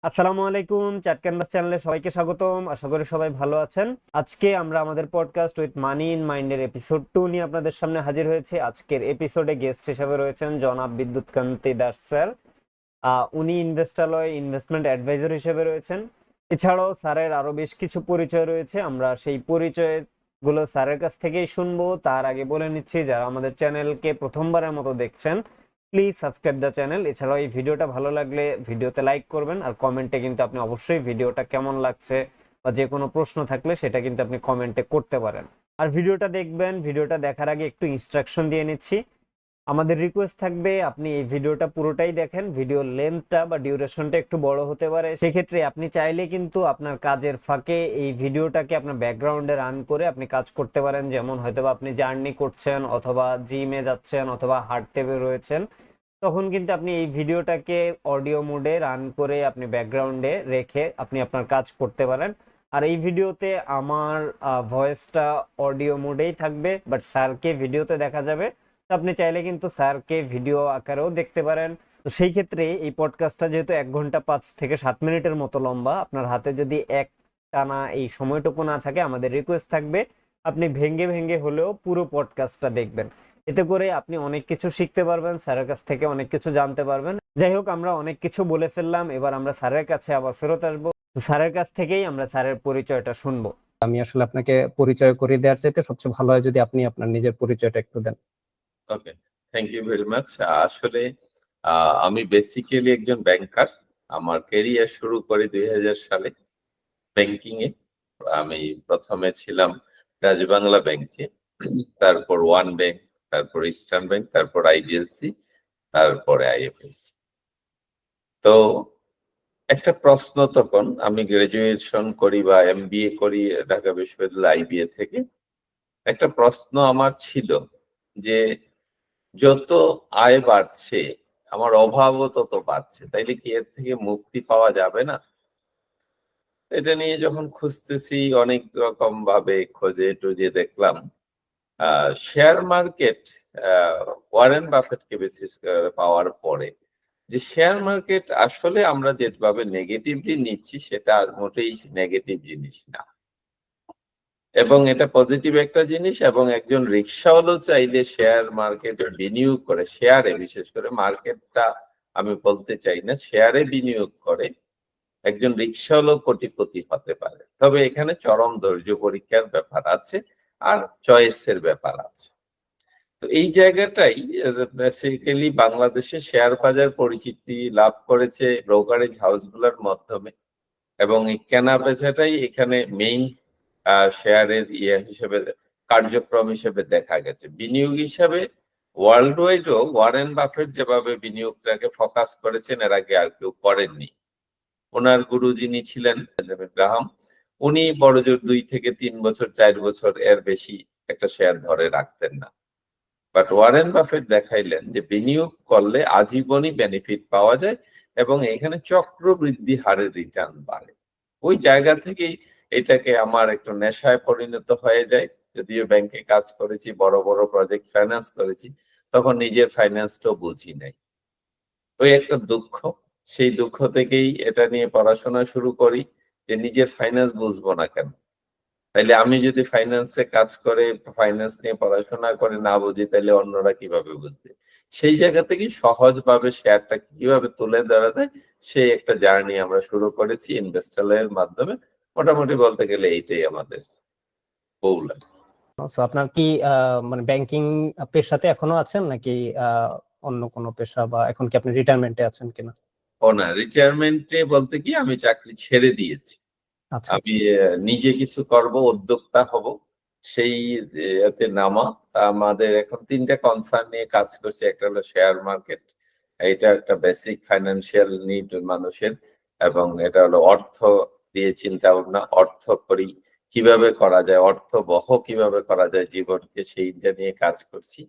আসসালামু আলাইকুম, চাট ক্যানভাস চ্যানেলে সবাইকে স্বাগতম। আশা করি সবাই ভালো আছেন। আজকে আমরা আমাদের পডকাস্ট উইথ মানি ইন মাইন্ডের এপিসোড 2 নিয়ে আপনাদের সামনে হাজির হয়েছে। আজকের এপিসোডে গেস্ট হিসেবে রয়েছেন জনাব বিদ্যুৎ কান্তি দাস স্যার। উনি ইনভেস্টালয় ইনভেস্টমেন্ট অ্যাডভাইজার হিসেবে রয়েছেন। এছাড়াও স্যারের আরো বেশ কিছু পরিচয় রয়েছে, আমরা সেই পরিচয় গুলো স্যারের কাছ থেকেই শুনবো। তার আগে বলে নিচ্ছি, যারা আমাদের চ্যানেলকে প্রথমবারের মতো দেখছেন, প্লিজ সাবস্ক্রাইব দ্য চ্যানেল। এছাড়াও এই ভিডিওটা ভালো লাগলে ভিডিওতে লাইক করবেন, আর কমেন্টে কিন্তু আপনি অবশ্যই ভিডিওটা কেমন লাগছে বা যে কোনো প্রশ্ন থাকলে সেটা কিন্তু আপনি কমেন্টে করতে পারেন। আর ভিডিওটা দেখবেন, ভিডিওটা দেখার আগে একটু ইনস্ট্রাকশন দিয়ে নিচ্ছি। আমাদের রিকোয়েস্ট থাকবে আপনি এই ভিডিওটা পুরোটাই দেখেন। ভিডিওর লেন্থটা বা ডিউরেশনটা একটু বড় হতে পারে, সেক্ষেত্রে আপনি চাইলে কিন্তু আপনার কাজের ফাঁকে এই ভিডিওটাকে আপনার ব্যাকগ্রাউন্ডে রান করে আপনি কাজ করতে পারেন। যেমন হয়তোবা আপনি জার্নি করছেন, অথবা জিমে যাচ্ছেন, অথবা হাঁটতে বের রয়েছেন, তখন কিন্তু আপনি এই ভিডিওটাকে অডিও মোডে রান করে আপনি ব্যাকগ্রাউন্ডে রেখে আপনি আপনার কাজ করতে পারেন। আর এই ভিডিওতে আমার ভয়েসটা অডিও মোডেই থাকবে, বাট স্যারকে ভিডিওতে দেখা যাবে। তো আপনি চাইলে কিন্তু স্যারকে ভিডিও আকারেও দেখতে পারেন। তো সেই ক্ষেত্রে এই পডকাস্টটা যেহেতু 1 ঘন্টা 5 থেকে 7 মিনিটের মতো লম্বা, আপনার হাতে যদি এক টানা এই সময়টুকু না থাকে, আমাদের রিকোয়েস্ট থাকবে আপনি ভেঙে ভেঙে হলেও পুরো পডকাস্টটা দেখবেন। এতে করে আপনি অনেক কিছু শিখতে পারবেন, স্যারের কাছ থেকে অনেক কিছু জানতে পারবেন। যাই হোক, আমরা অনেক কিছু বলে ফেললাম, এবার আমরা স্যারের কাছে আবার ফেরত আসবো। তো স্যারের কাছ থেকেই আমরা স্যারের পরিচয়টা শুনবো। আমি আসলে আপনাকে পরিচয় করিয়ে দেওয়ার চাইতে সবচেয়ে ভালো হয় যদি আপনি আপনার নিজের পরিচয়টা একটু দেন। ওকে, থ্যাংক ইউ ভেরি মাচ। আসলে আমি বেসিক্যালি একজন ব্যাংকার। আমার ক্যারিয়ার শুরু করি 2000 সালে ব্যাংকিং এ। আমি প্রথমে ছিলাম রাজবাংলা ব্যাংকে, তারপর ওয়ান ব্যাংক, তারপর ইস্টার্ন ব্যাংক, তারপর আইডিএলসি, তারপরে আইএফএস। তো একটা প্রশ্ন, তখন আমি গ্রাজুয়েশন করি বা এমবিএ করি ঢাকা বিশ্ববিদ্যালয় আইবিএ থেকে। একটা প্রশ্ন আমার ছিল যে যত আয় বাড়ছে আমার অভাবও তত বাড়ছে, তাইলে কি এর থেকে মুক্তি পাওয়া যাবে না? এটা নিয়ে যখন খুঁজতেছি, অনেক রকম ভাবে খোঁজে টুজে দেখলাম শেয়ার মার্কেট, ওয়ারেন বাফেটকে বিশেষ করে পাওয়ার পরে, যে শেয়ার মার্কেট আসলে আমরা যেভাবে নেগেটিভলি নিচ্ছি সেটা মোটেই নেগেটিভ জিনিস না, এবং এটা পজিটিভ একটা জিনিস। এবং একজন রিক্সাওয়ালাও চাইলে শেয়ার মার্কেটে বিনিয়োগ করে, শেয়ারে বিশেষ করে, মার্কেটটা আমি বলতে চাই না, শেয়ারে বিনিয়োগ করে একজন রিক্সাওয়ালাও কোটিপতি হতে পারে। তবে এখানে চরম ধৈর্য পরীক্ষার ব্যাপার আছে, আর চয়েসের ব্যাপার আছে। তো এই জায়গাটাই বেসিক্যালি বাংলাদেশে শেয়ার বাজার পরিচিতি লাভ করেছে ব্রোকারেজ হাউসগুলোর মাধ্যমে, এবং এই কেনা বেচাটাই এখানে মেইন শেয়ারের হিসেবে, কার্যক্রম হিসেবে দেখা গেছে। বিনিয়োগ হিসাবে ওয়ার্ল্ড ওয়াইডও ওয়ারেন বাফেট যেভাবে বিনিয়োগটাকে ফোকাস করেছেন, এর আগে আর কেউ করেননি। ওনার গুরু যিনি ছিলেন বেঞ্জামিন গ্রাহাম, উনি বড়জোর 2 থেকে 3 বছর 4 বছর এর বেশি একটা শেয়ার ধরে রাখতেন না। বাট ওয়ারেন বাফেট দেখাইলেন যে বিনিয়োগ করলে আজীবনই বেনিফিট পাওয়া যায়, এবং এখানে চক্রবৃদ্ধি হারে রিটার্ন বাড়ে। ওই জায়গা থেকেই এটাকে আমার একটু নেশায় পরিণত হয়ে যায়। যদিও ব্যাংকে কাজ করেছি, বড় বড় প্রজেক্ট ফাইন্যান্স করেছি, তখন নিজের ফাইন্যান্সটাও বুঝি নাই। ওই একটা দুঃখ, সেই দুঃখ থেকেই এটা নিয়ে পড়াশোনা শুরু করি, যে নিজের ফাইন্যান্স বুঝবো না কেন? তাইলে আমি যদি ফাইন্যান্সে কাজ করে, ফাইন্যান্স নিয়ে পড়াশোনা করে না বুঝি, তাহলে অন্যরা কিভাবে বুঝবে? সেই জায়গা থেকে সহজভাবে শেয়ারটা কিভাবে তুলে ধরা যায়, সেই একটা জার্নি আমরা শুরু করেছি ইনভেস্টরের মাধ্যমে। মোটামুটি বলতে গেলে এইটাই আমাদের গোল। তো আপনার কি মানে ব্যাংকিং পেশাতে এখনো আছেন নাকি অন্য কোনো পেশা, বা এখন কি আপনি রিটায়ারমেন্টে আছেন কিনা? ও না, রিটায়ারমেন্টে বলতে কি, আমি চাকরি ছেড়ে দিয়েছি। আচ্ছা আমি নিজে কিছু করব, উদ্যোক্তা হব, সেই এতে নামা। আমাদের এখন 3টা কনসার্ন নিয়ে কাজ করছে। একটা হলো শেয়ার মার্কেট, এটা একটা বেসিক ফাইন্যান্সিয়াল নিড মানুষের, এবং এটা হলো অর্থ দিয়ে চিন্তা ভাবনা, অর্থ করি কিভাবে করা যায়, অর্থবহ কিভাবে করা যায় জীবনকে, সেইটা নিয়ে কাজ করছি।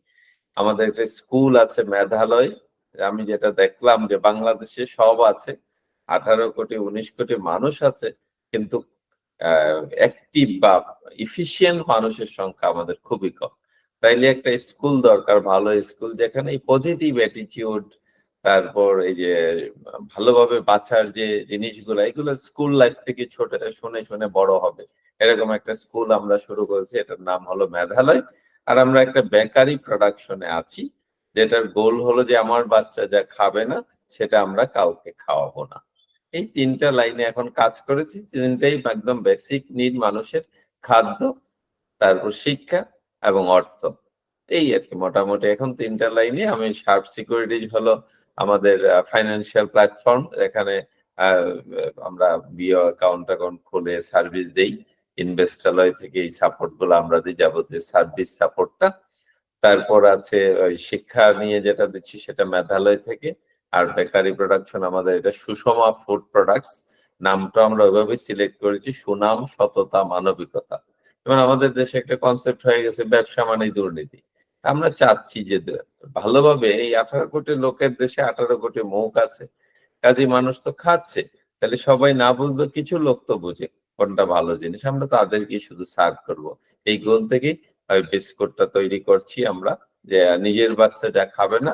আমাদের একটা স্কুল আছে, মেধালয়। আমি যেটা দেখলাম যে বাংলাদেশে সব আছে, 18 কোটি 19 কোটি মানুষ আছে, কিন্তু অ্যাক্টিভ বা ইফিশিয়েন্ট মানুষের সংখ্যা আমাদের খুবই কম। তাইলে একটা স্কুল দরকার, ভালো স্কুল, যেখানে এই পজিটিভ অ্যাটিটিউড, তারপর এই যে ভালোভাবে বাঁচার যে জিনিসগুলো, এগুলো স্কুল লাইফ থেকে ছোট শুনে শুনে বড় হবে, এরকম একটা স্কুল আমরা শুরু করেছি। এটার নাম হলো মেধালয়। আর আমরা একটা বেকারি প্রোডাকশনে আছি, যেটার গোল হলো যে আমার বাচ্চা যা খাবে না সেটা আমরা কাউকে খাওয়াবো না। এই 3টা লাইনে এখন কাজ করেছি। 3টাই একদম বেসিক নিড মানুষের: খাদ্য, তারপর শিক্ষা এবং অর্থ। এই আর কি মোটামুটি এখন 3টা লাইনে। আমি শার্প সিকিউরিটিজ হলো আমাদের ফাইন্যান্সিয়াল প্ল্যাটফর্ম, এখানে আমরা বিও অ্যাকাউন্ট খুলে সার্ভিস দেই। ইনভেস্টালয় থেকে এই সাপোর্ট গুলো আমরা দিই, যাবতীয় সার্ভিস সাপোর্টটা। তারপর আছে ওই শিক্ষা নিয়ে যেটা দিচ্ছি সেটা মেধালয় থেকে। আর বেকারি প্রোডাকশন আমাদের এটা সুষমা ফুড প্রোডাক্টস। নামটা আমরা ওইভাবে সিলেক্ট করেছি, সুনাম, সততা, মানবিকতা। যেমন আমাদের দেশে একটা কনসেপ্ট হয়ে গেছে ব্যবসা মানেই দুর্নীতি। আমরা চাচ্ছি যে ভালোভাবে এই 18 কোটি লোকের দেশে 18 কোটি মুখ আছে, কাজী মানুষ তো খাচ্ছে, তাহলে সবাই না বুঝলো কিছু লোক তো বুঝে কোনটা ভালো জিনিস, আমরা তাদেরকে শুধু সার্ভ করব। এই গোল থেকে ওই বিস্কুটটা তৈরি করছি আমরা, যে নিজের বাচ্চা যা খাবে না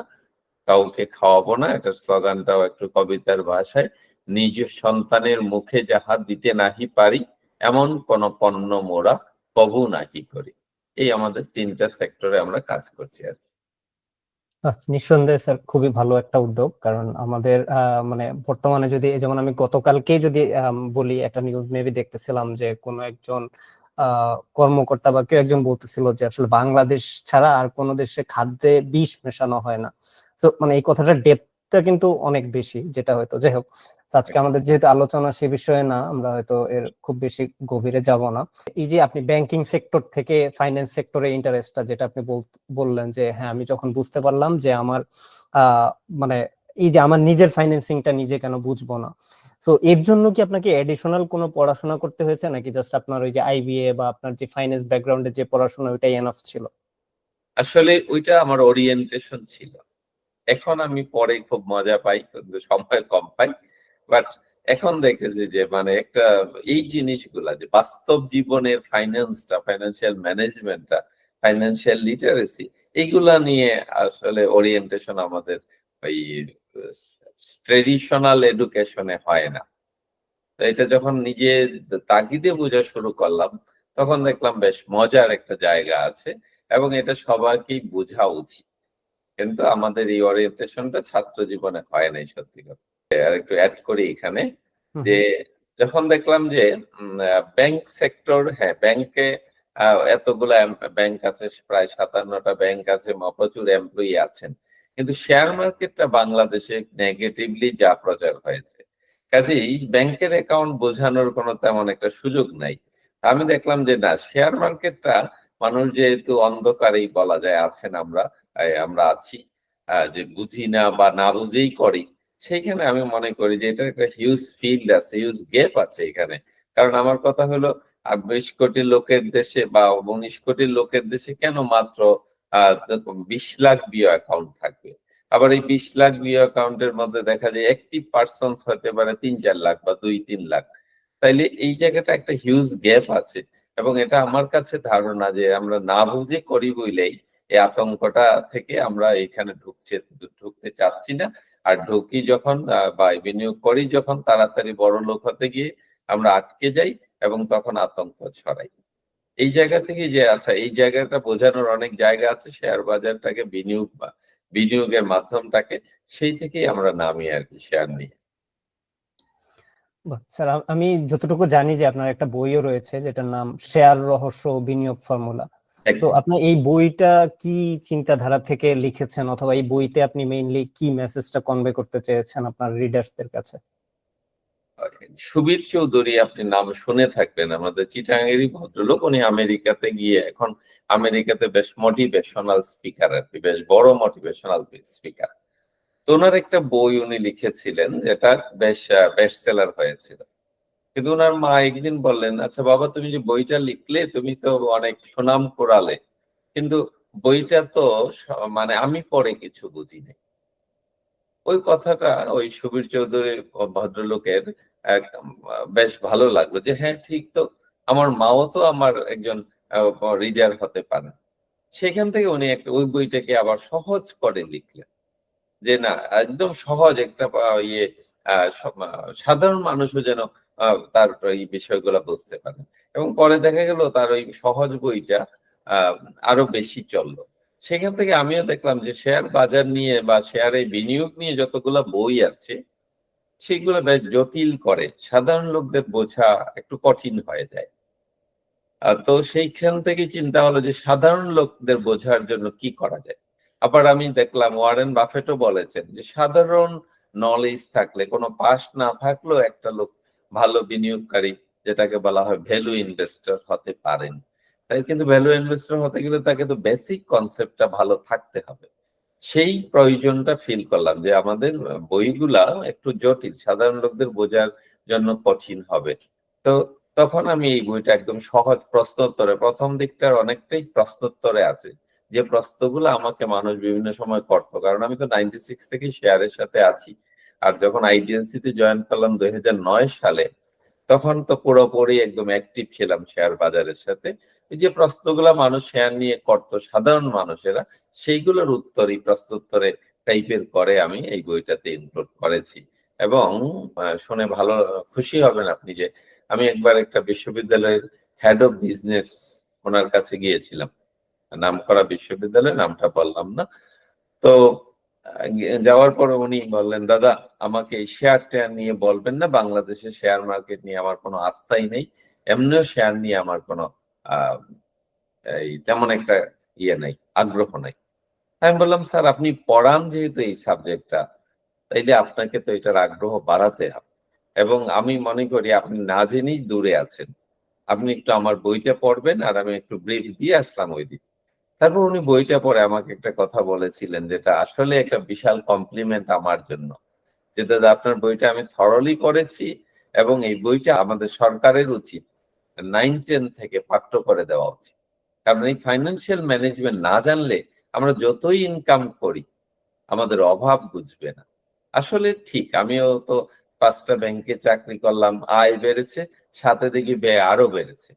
কাউকে খাওয়াবো না। এটার স্লোগানটাও একটু কবিতার ভাষায়: নিজ সন্তানের মুখে যাহা দিতে নাহি পারি, এমন কোন পণ্য মোরা কবু নাহি করি। এই আমাদের 3টা সেক্টরে আমরা কাজ করছি আর কি। নিঃসন্দেহে স্যার খুবই ভালো একটা উদ্যোগ, কারণ আমাদের মানে বর্তমানে যদি যেমন আমি গতকালকেই যদি বলি, একটা নিউজ মেবি দেখতেছিলাম যে কোনো একজন কর্মকর্তা বা কেউ একজন বলতেছিল যে আসলে বাংলাদেশ ছাড়া আর কোনো দেশে খাদ্যে বিষ মেশানো হয় না। তো মানে এই কথাটার ডেপথটা কিন্তু অনেক বেশি, যেটা হয়তো যাই হোক, তো আজকে আমাদের যেহেতু আলোচনা সে বিষয়ে না, আমরা হয়তো এর খুব বেশি গভীরে যাব না। এই যে আপনি ব্যাংকিং সেক্টর থেকে ফাইন্যান্স সেক্টরে ইন্টারেস্টটা যেটা আপনি বললেন যে হ্যাঁ, আমি যখন বুঝতে পারলাম যে আমার মানে এই যে আমার নিজের ফাইন্যান্সিংটা নিজে কেন বুঝবো না, তো এর জন্য কি আপনাকে এডিশনাল কোনো পড়াশোনা করতে হয়েছে, নাকি জাস্ট আপনার ওই যে আইবিএ বা আপনার যে ফাইন্যান্স ব্যাকগ্রাউন্ডের যে পড়াশোনা ওইটাই এনাফ ছিল? আসলে ওইটা আমার ওরিয়েন্টেশন ছিল। এখন আমি পরে খুব মজা পাই, কিন্তু সময় কম পাই। বাট এখন দেখেছি যে মানে একটা এই জিনিসগুলা, যে বাস্তব জীবনের ফাইন্যান্সটা, ফাইন্যান্সিয়াল ম্যানেজমেন্টটা, ফাইন্যান্সিয়াল লিটারেসি, এইগুলা নিয়ে আসলে ওরিয়েন্টেশন আমাদের ওই ট্রেডিশনাল এডুকেশনে হয় না। তো এটা যখন নিজে তাগিদে বোঝা শুরু করলাম, তখন দেখলাম বেশ মজার একটা জায়গা আছে এবং এটা সবাইকেই বোঝা উচিত। কিন্তু আমাদের এই ওরিয়েন্টেশনটা ছাত্র জীবনে হয় নাই, সত্যি কথা। আর একটু অ্যাড করি এখানে, হুম যে হুম। যখন দেখলাম যে ব্যাংক সেক্টর, হ্যাঁ ব্যাংকে এতগুলা ব্যাংক আছে, প্রায় 57টা ব্যাংক আছে, প্রচুর এমপ্লয়ি আছেন, কিন্তু শেয়ার মার্কেটটা বাংলাদেশে নেগেটিভলি যা প্রচার হয়েছে, কাজেই ব্যাংকের অ্যাকাউন্ট বোঝানোর কোনো তেমন একটা সুযোগ নাই। আমি দেখলাম যে না, শেয়ার মার্কেটটা মানুষ যেহেতু অন্ধকারেই বলা যায় আছেন, আমরা আছি, যে বুঝি না বা না বুঝেই করি, সেইখানে আমি মনে করি যে এটা একটা হিউজ ফিল্ড আছে, হিউজ গ্যাপ আছে এখানে। কারণ আমার কথা হলো 20 কোটি লোকের দেশে বা 19 কোটি লোকের দেশে কেন মাত্র 20 লাখ বিও অ্যাকাউন্ট থাকবে? আবার এই 20 লাখ বিও অ্যাকাউন্টের মধ্যে দেখা যায় অ্যাক্টিভ পার্সনস হতে পারে 3-4 লাখ বা 2-3 লাখ। তাইলে এই জায়গাটা একটা হিউজ গ্যাপ আছে, এবং এটা আমার কাছে ধারণা যে আমরা না বুঝে করি বইলেই এই আতঙ্কটা থেকে আমরা এখানে ঢুকতে চাচ্ছি না। আর ঢুকি যখন বা বিনিয়োগ করি যখন, তাড়াতাড়ি বড় লোক হতে গিয়ে আমরা আটকে যাই এবং তখন আতঙ্ক ছড়াই। এই জায়গা থেকে যে আচ্ছা, এই জায়গাটা বোঝানোর অনেক জায়গা আছে, শেয়ার বাজারটাকে বিনিয়োগ বা বিনিয়োগের মাধ্যমটাকে, সেই থেকেই আমরা নামি আর কি শেয়ার নিয়ে। বাহ, স্যার আমি যতটুকু জানি যে আপনার একটা বইও রয়েছে যেটার নাম শেয়ার রহস্য ও বিনিয়োগ ফর্মুলা। তো একদম। আপনি এই বইটা কি চিন্তাধারা থেকে লিখেছেন, অথবা এই বইতে আপনি মেইনলি কি মেসেজটা কনভে করতে চেয়েছেন আপনার রিডার্সদের কাছে? সুবীর চৌধুরী, আপনি নাম শুনে থাকবেন, আমাদের চিটাগাঙ্গেরই ভদ্রলোক। উনি আমেরিকাতে গিয়ে এখন আমেরিকাতে বেশ মোটিভেশনাল স্পিকার আর কি, বেশ বড় মোটিভেশনাল স্পিকার। তো ওনার একটা বই উনি লিখেছিলেন, যেটা বেশ বেস্ট সেলার হয়েছিল। কিন্তু ওনার মা একদিন বললেন, আচ্ছা বাবা, তুমি যে বইটা লিখলে তুমি তো অনেক সুনাম কুড়ালে, কিন্তু বইটা তো মানে আমি পড়ে কিছু বুঝি নাই। ওই কথাটা ওই সুবীর চৌধুরী ভদ্রলোকের বেশ ভালো লাগলো, যে হ্যাঁ ঠিক তো, আমার মাও তো আমার একজন রিডার হতে পারে। সেখান থেকে উনি একটা ওই বইটাকে আবার সহজ করে লিখলেন। যে না একদম সহজ একটা সাধারণ মানুষও যেন তার এই বিষয়গুলো বুঝতে পারে। এবং পরে দেখা গেল তার ওই সহজ বইটা আহ, আরো বেশি চললো। সেখান থেকে আমিও দেখলাম যে শেয়ার বাজার নিয়ে বা শেয়ারে বিনিয়োগ নিয়ে যতগুলা বই আছে সেগুলো বেশ জটিল করে, সাধারণ লোকদের বোঝা একটু কঠিন হয়ে যায়। তো সেইখান থেকে চিন্তা হলো যে সাধারণ লোকদের বোঝার জন্য কি করা যায়। আবার আমি দেখলাম ওয়ারেন বাফেটও বলেছেন যে সাধারণ নলেজ থাকলে, কোনো পাস না থাকলেও একটা লোক ভালো বিনিয়োগকারী, যেটাকে বলা হয় ভ্যালু ইনভেস্টর হতে পারেন। তাই কিন্তু ভ্যালু ইনভেস্টর হতে গেলে তাকে তো বেসিক কনসেপ্টটা ভালো থাকতে হবে। সেই প্রয়োজনটা ফিল করলাম যে আমাদের বইগুলা একটু জটিল, সাধারণ লোকদের বোঝার জন্য কঠিন হবে। তো তখন আমি এই বইটা একদম সহজ প্রশ্নোত্তরে, প্রথম দিকটার অনেকটাই প্রশ্নোত্তরে আছে, যে প্রশ্নগুলো আমাকে মানুষ বিভিন্ন সময় করতো, কারণ আমি তো 96 থেকে শেয়ারের সাথে আছি। আর যখন আইডিএলসি তে জয়েন করলাম 2009 সালে, তখন তো পুরোপুরি একদম অ্যাক্টিভ ছিলাম শেয়ার বাজারের সাথে। এই যে প্রশ্নগুলা মানুষ শেয়ার নিয়ে করতো, সাধারণ মানুষেরা, সেইগুলোর উত্তরই প্রশ্নোত্তরে টাইপের করে আমি এই বইটাতে ইনক্লুড করেছি। এবং শুনে ভালো খুশি হবেন আপনি যে আমি একবার একটা বিশ্ববিদ্যালয়ের হেড অফ বিজনেস ওনার কাছে গিয়েছিলাম, নামকরা বিশ্ববিদ্যালয়, নামটা বললাম না। তো যাওয়ার পরে উনি বললেন, দাদা আমাকে এই শেয়ার টেয়ার নিয়ে বলবেন না, বাংলাদেশের শেয়ার মার্কেট নিয়ে আমার কোনো আস্থাই নেই, এমনিও শেয়ার নিয়ে আমার কোনো আহ এই তেমন একটা নাই, আগ্রহ নাই। আমি বললাম, স্যার আপনি পড়ান যেহেতু এই সাবজেক্টটা, তাইলে আপনাকে তো এটার আগ্রহ বাড়াতে হবে। এবং আমি মনে করি আপনি না জেনেই দূরে আছেন, আপনি একটু আমার বইটা পড়বেন। আর আমি একটু ব্রিফ দিয়ে আসলাম ওই দিন। তারপর উনি বইটা পড়ে আমাকে একটা কথা বলেছিলেন, যেটা আসলে একটা বিশাল কমপ্লিমেন্ট আমার জন্য, যে দাদা আপনার বইটা আমি থরলি পড়েছি, এবং এই বইটা আমাদের সরকারের উচিত 9-10 থেকে পাঠ্য করে দেওয়া উচিত। কারণ এই ফাইন্যান্সিয়াল ম্যানেজমেন্ট না জানলে আমরা যতই ইনকাম করি আমাদের অভাব বুঝবে না। আসলে ঠিক, আমিও তো 5টা ব্যাংকে চাকরি করলাম, আয় বেড়েছে, সাথে দেখি ব্যয় আরো বেড়েছে।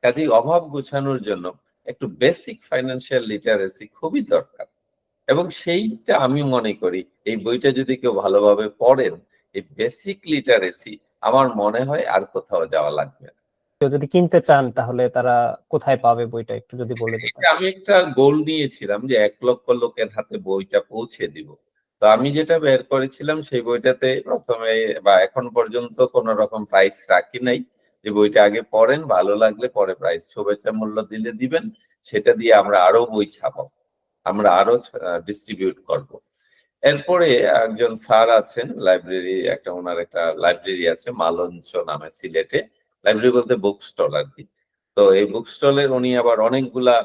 কাজেই অভাব গুছানোর জন্য একটু বেসিক ফাইন্যান্সিয়াল লিটারেসি খুবই দরকার। এবং সেইটা আমি মনে করি এই বইটা যদি কেউ ভালোভাবে পড়েন, এই বেসিক লিটারেসি, আমার মনে হয় আর কোথাও যাওয়া লাগবে না। কেউ যদি কিনতে চান তাহলে তারা কোথায় পাবে বইটা একটু যদি বলে দিতেন। আমি একটা গোল নিয়েছিলাম যে 1 লক্ষ লোকের হাতে বইটা পৌঁছে দিব। তো আমি যেটা বের করেছিলাম সেই বইটাতে প্রথমে বা এখন পর্যন্ত কোন রকম প্রাইস রাখি নাই, যে বইটা আগে পড়েন, ভালো লাগলে পরে প্রাইস শুভেচ্ছা মূল্য দিলে দিবেন, সেটা দিয়ে আমরা আরো বই ছাপাবো, আমরা আরো ডিস্ট্রিবিউট করব। এরপরে একজন স্যার আছেন, লাইব্রেরি একটা, ওনার একটা লাইব্রেরি আছে মালঞ্চ নামে সিলেটে, লাইব্রেরি বলতে বুক স্টল আর কি। তো এই বুক স্টলের উনি আবার অনেকগুলা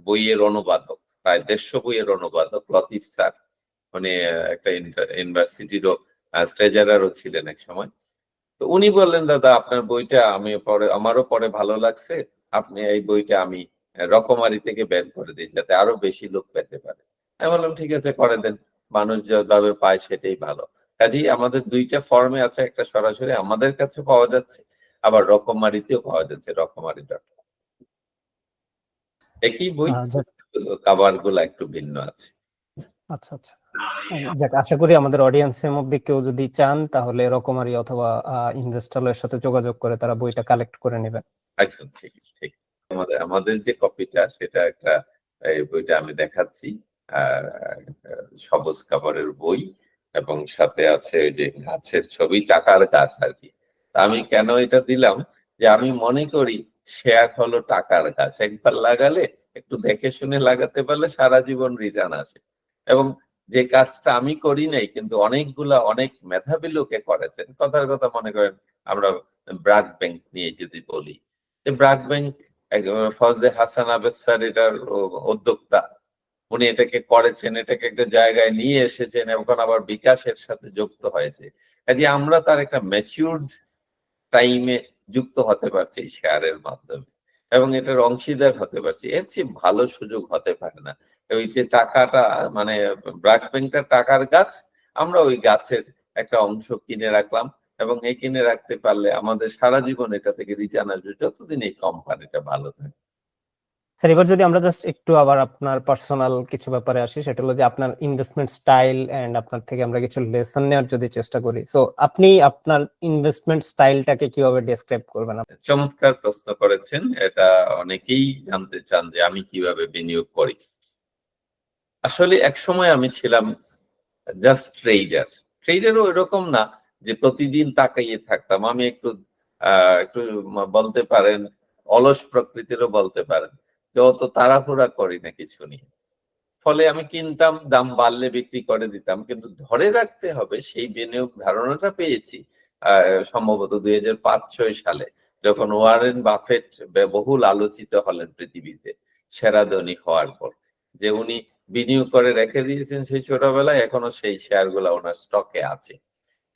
বইয়ের অনুবাদক, প্রায় 150 বইয়ের অনুবাদক, লতিফ স্যার। উনি একটা ইউনিভার্সিটিরও ট্রেজারারও ছিলেন এক সময়। তো উনি বললেন, দাদা আপনার বইটা আমি পরে, আমারও পরে ভালো লাগছে, আপনি এই বইটা আমি রকমারি থেকে বের করে দিই যাতে আরো বেশি লোক পেতে পারে। আমি বললাম ঠিক আছে করে দেন, মানুষ যেভাবে পায় সেটাই ভালো। কাজেই আমাদের 2টা ফর্মে আছে, একটা সরাসরি আমাদের কাছে পাওয়া যাচ্ছে, আবার রকমারিতেও পাওয়া যাচ্ছে, রকমারি.com। একই বই, যাক, কাভার গুলা একটু ভিন্ন আছে। আচ্ছা আচ্ছা। যাক, আশা করি আমাদের অডিয়েন্সের মধ্যে কেউ যদি চান তাহলে রকমারি অথবা ইনভেস্টরের সাথে যোগাযোগ করে তারা বইটা কালেক্ট করে নেবেন। একদম ঠিক ঠিক। আমাদের আমাদের যে কপিটা সেটা একটা, এই বইটা আমি দেখাচ্ছি, আহ সবুজ কাভারের বই, এবং সাথে আছে ওই যে গাছের ছবি, টাকার গাছ আর কি। তা আমি কেন এটা দিলাম, যে আমি মনে করি শেয়ার হলো টাকার গাছ, একবার লাগালে, একটু দেখে শুনে লাগাতে পারলে সারা জীবন রিটার্ন আসে। এবং যে কাজটা আমি করি নাই কিন্তু অনেকগুলা অনেক মেধাবী লোকে করেছেন, কথার কথা মনে করেন আমরা ব্র্যাক ব্যাংক নিয়ে যদি বলি, ব্র্যাক ব্যাংক ফজলে হাসান আবেদ স্যার এটার উদ্যোক্তা, উনি এটাকে করেছেন, এটাকে একটা জায়গায় নিয়ে এসেছেন, এখন আবার বিকাশের সাথে যুক্ত হয়েছে। কাজে আমরা তার একটা ম্যাচিউরড টাইমে যুক্ত হতে পারছি এই শেয়ারের মাধ্যমে, এবং এটার অংশীদার হতে পারছি। এর চেয়ে ভালো সুযোগ হতে পারে না। ওই যে টাকাটা, মানে ব্র্যাক ব্যাংকটা টাকার গাছ, আমরা ওই গাছের একটা অংশ কিনে রাখলাম, এবং এই কিনে রাখতে পারলে আমাদের সারা জীবন এটা থেকে রিটার্ন আসবে, যতদিন এই কোম্পানিটা ভালো থাকে। স্যার এবার যদি আমরা জাস্ট একটু আবার আপনার পার্সোনাল কিছু ব্যাপারে আসি, সেটা হলো যে আপনার ইনভেস্টমেন্ট স্টাইল এন্ড আপনার থেকে আমরা কিছু লেসন নেওয়ার যদি চেষ্টা করি, সো আপনি আপনার ইনভেস্টমেন্ট স্টাইলটাকে কিভাবে ডেসক্রাইব করবেন? চমৎকার প্রশ্ন করেছেন। এটা অনেকেই জানতে চান যে আমি কিভাবে বিনিয়োগ করি। আসলে এক সময় আমি ছিলাম জাস্ট ট্রেডারও এরকম না যে প্রতিদিন তাকাইয়ে থাকতাম। আমি একটু বলতে পারেন অলস প্রকৃতিরও বলতে পারেন, যে অত তাড়াহুড়া করি না কিছু নিয়ে। ফলে আমি কিনতাম, দাম বাড়লে বিক্রি করে দিতাম, কিন্তু ধরে রাখতে হবে সেই বিনিয়োগ ধারণাটা পেয়েছি সম্ভবত 2005-06 সালে, যখন ওয়ারেন বাফেট বহুল আলোচিত হলেন পৃথিবীতে সেরা ধনী হওয়ার পর, যে উনি বিনিয়োগ করে রেখে দিয়েছেন সেই ছোটবেলায়, এখনো সেই শেয়ার গুলা ওনার স্টকে আছে।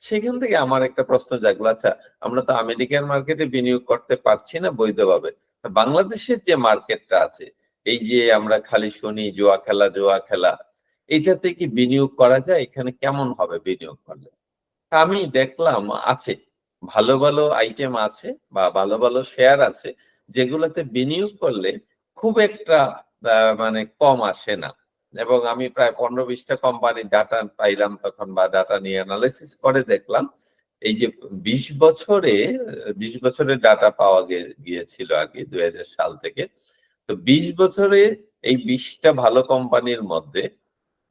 সেখান থেকে আমার একটা প্রশ্ন জাগলো, আচ্ছা আমরা তো আমেরিকান মার্কেটে বিনিয়োগ করতে পারছি না বৈধভাবে, বাংলাদেশের যে মার্কেটটা আছে, এই যে আমরা খালি শুনি জুয়া খেলা, এটাতে কি বিনিয়োগ করা যায়? এখানে কেমন হবে বিনিয়োগ করলে? তা আমি দেখলাম আছে, ভালো ভালো আইটেম আছে বা ভালো ভালো শেয়ার আছে, যেগুলোতে বিনিয়োগ করলে খুব একটা মানে কম আসে না। এবং আমি প্রায় 15-20টা কোম্পানির ডাটা পাইলাম তখন, বা ডাটা নিয়ে অ্যানালাইসিস করে দেখলাম এই যে 20 বছরের ডাটা পাওয়া গিয়েছিল আর কি 2000 সাল থেকে। তো 20 বছরে এই 20টা ভালো কোম্পানির মধ্যে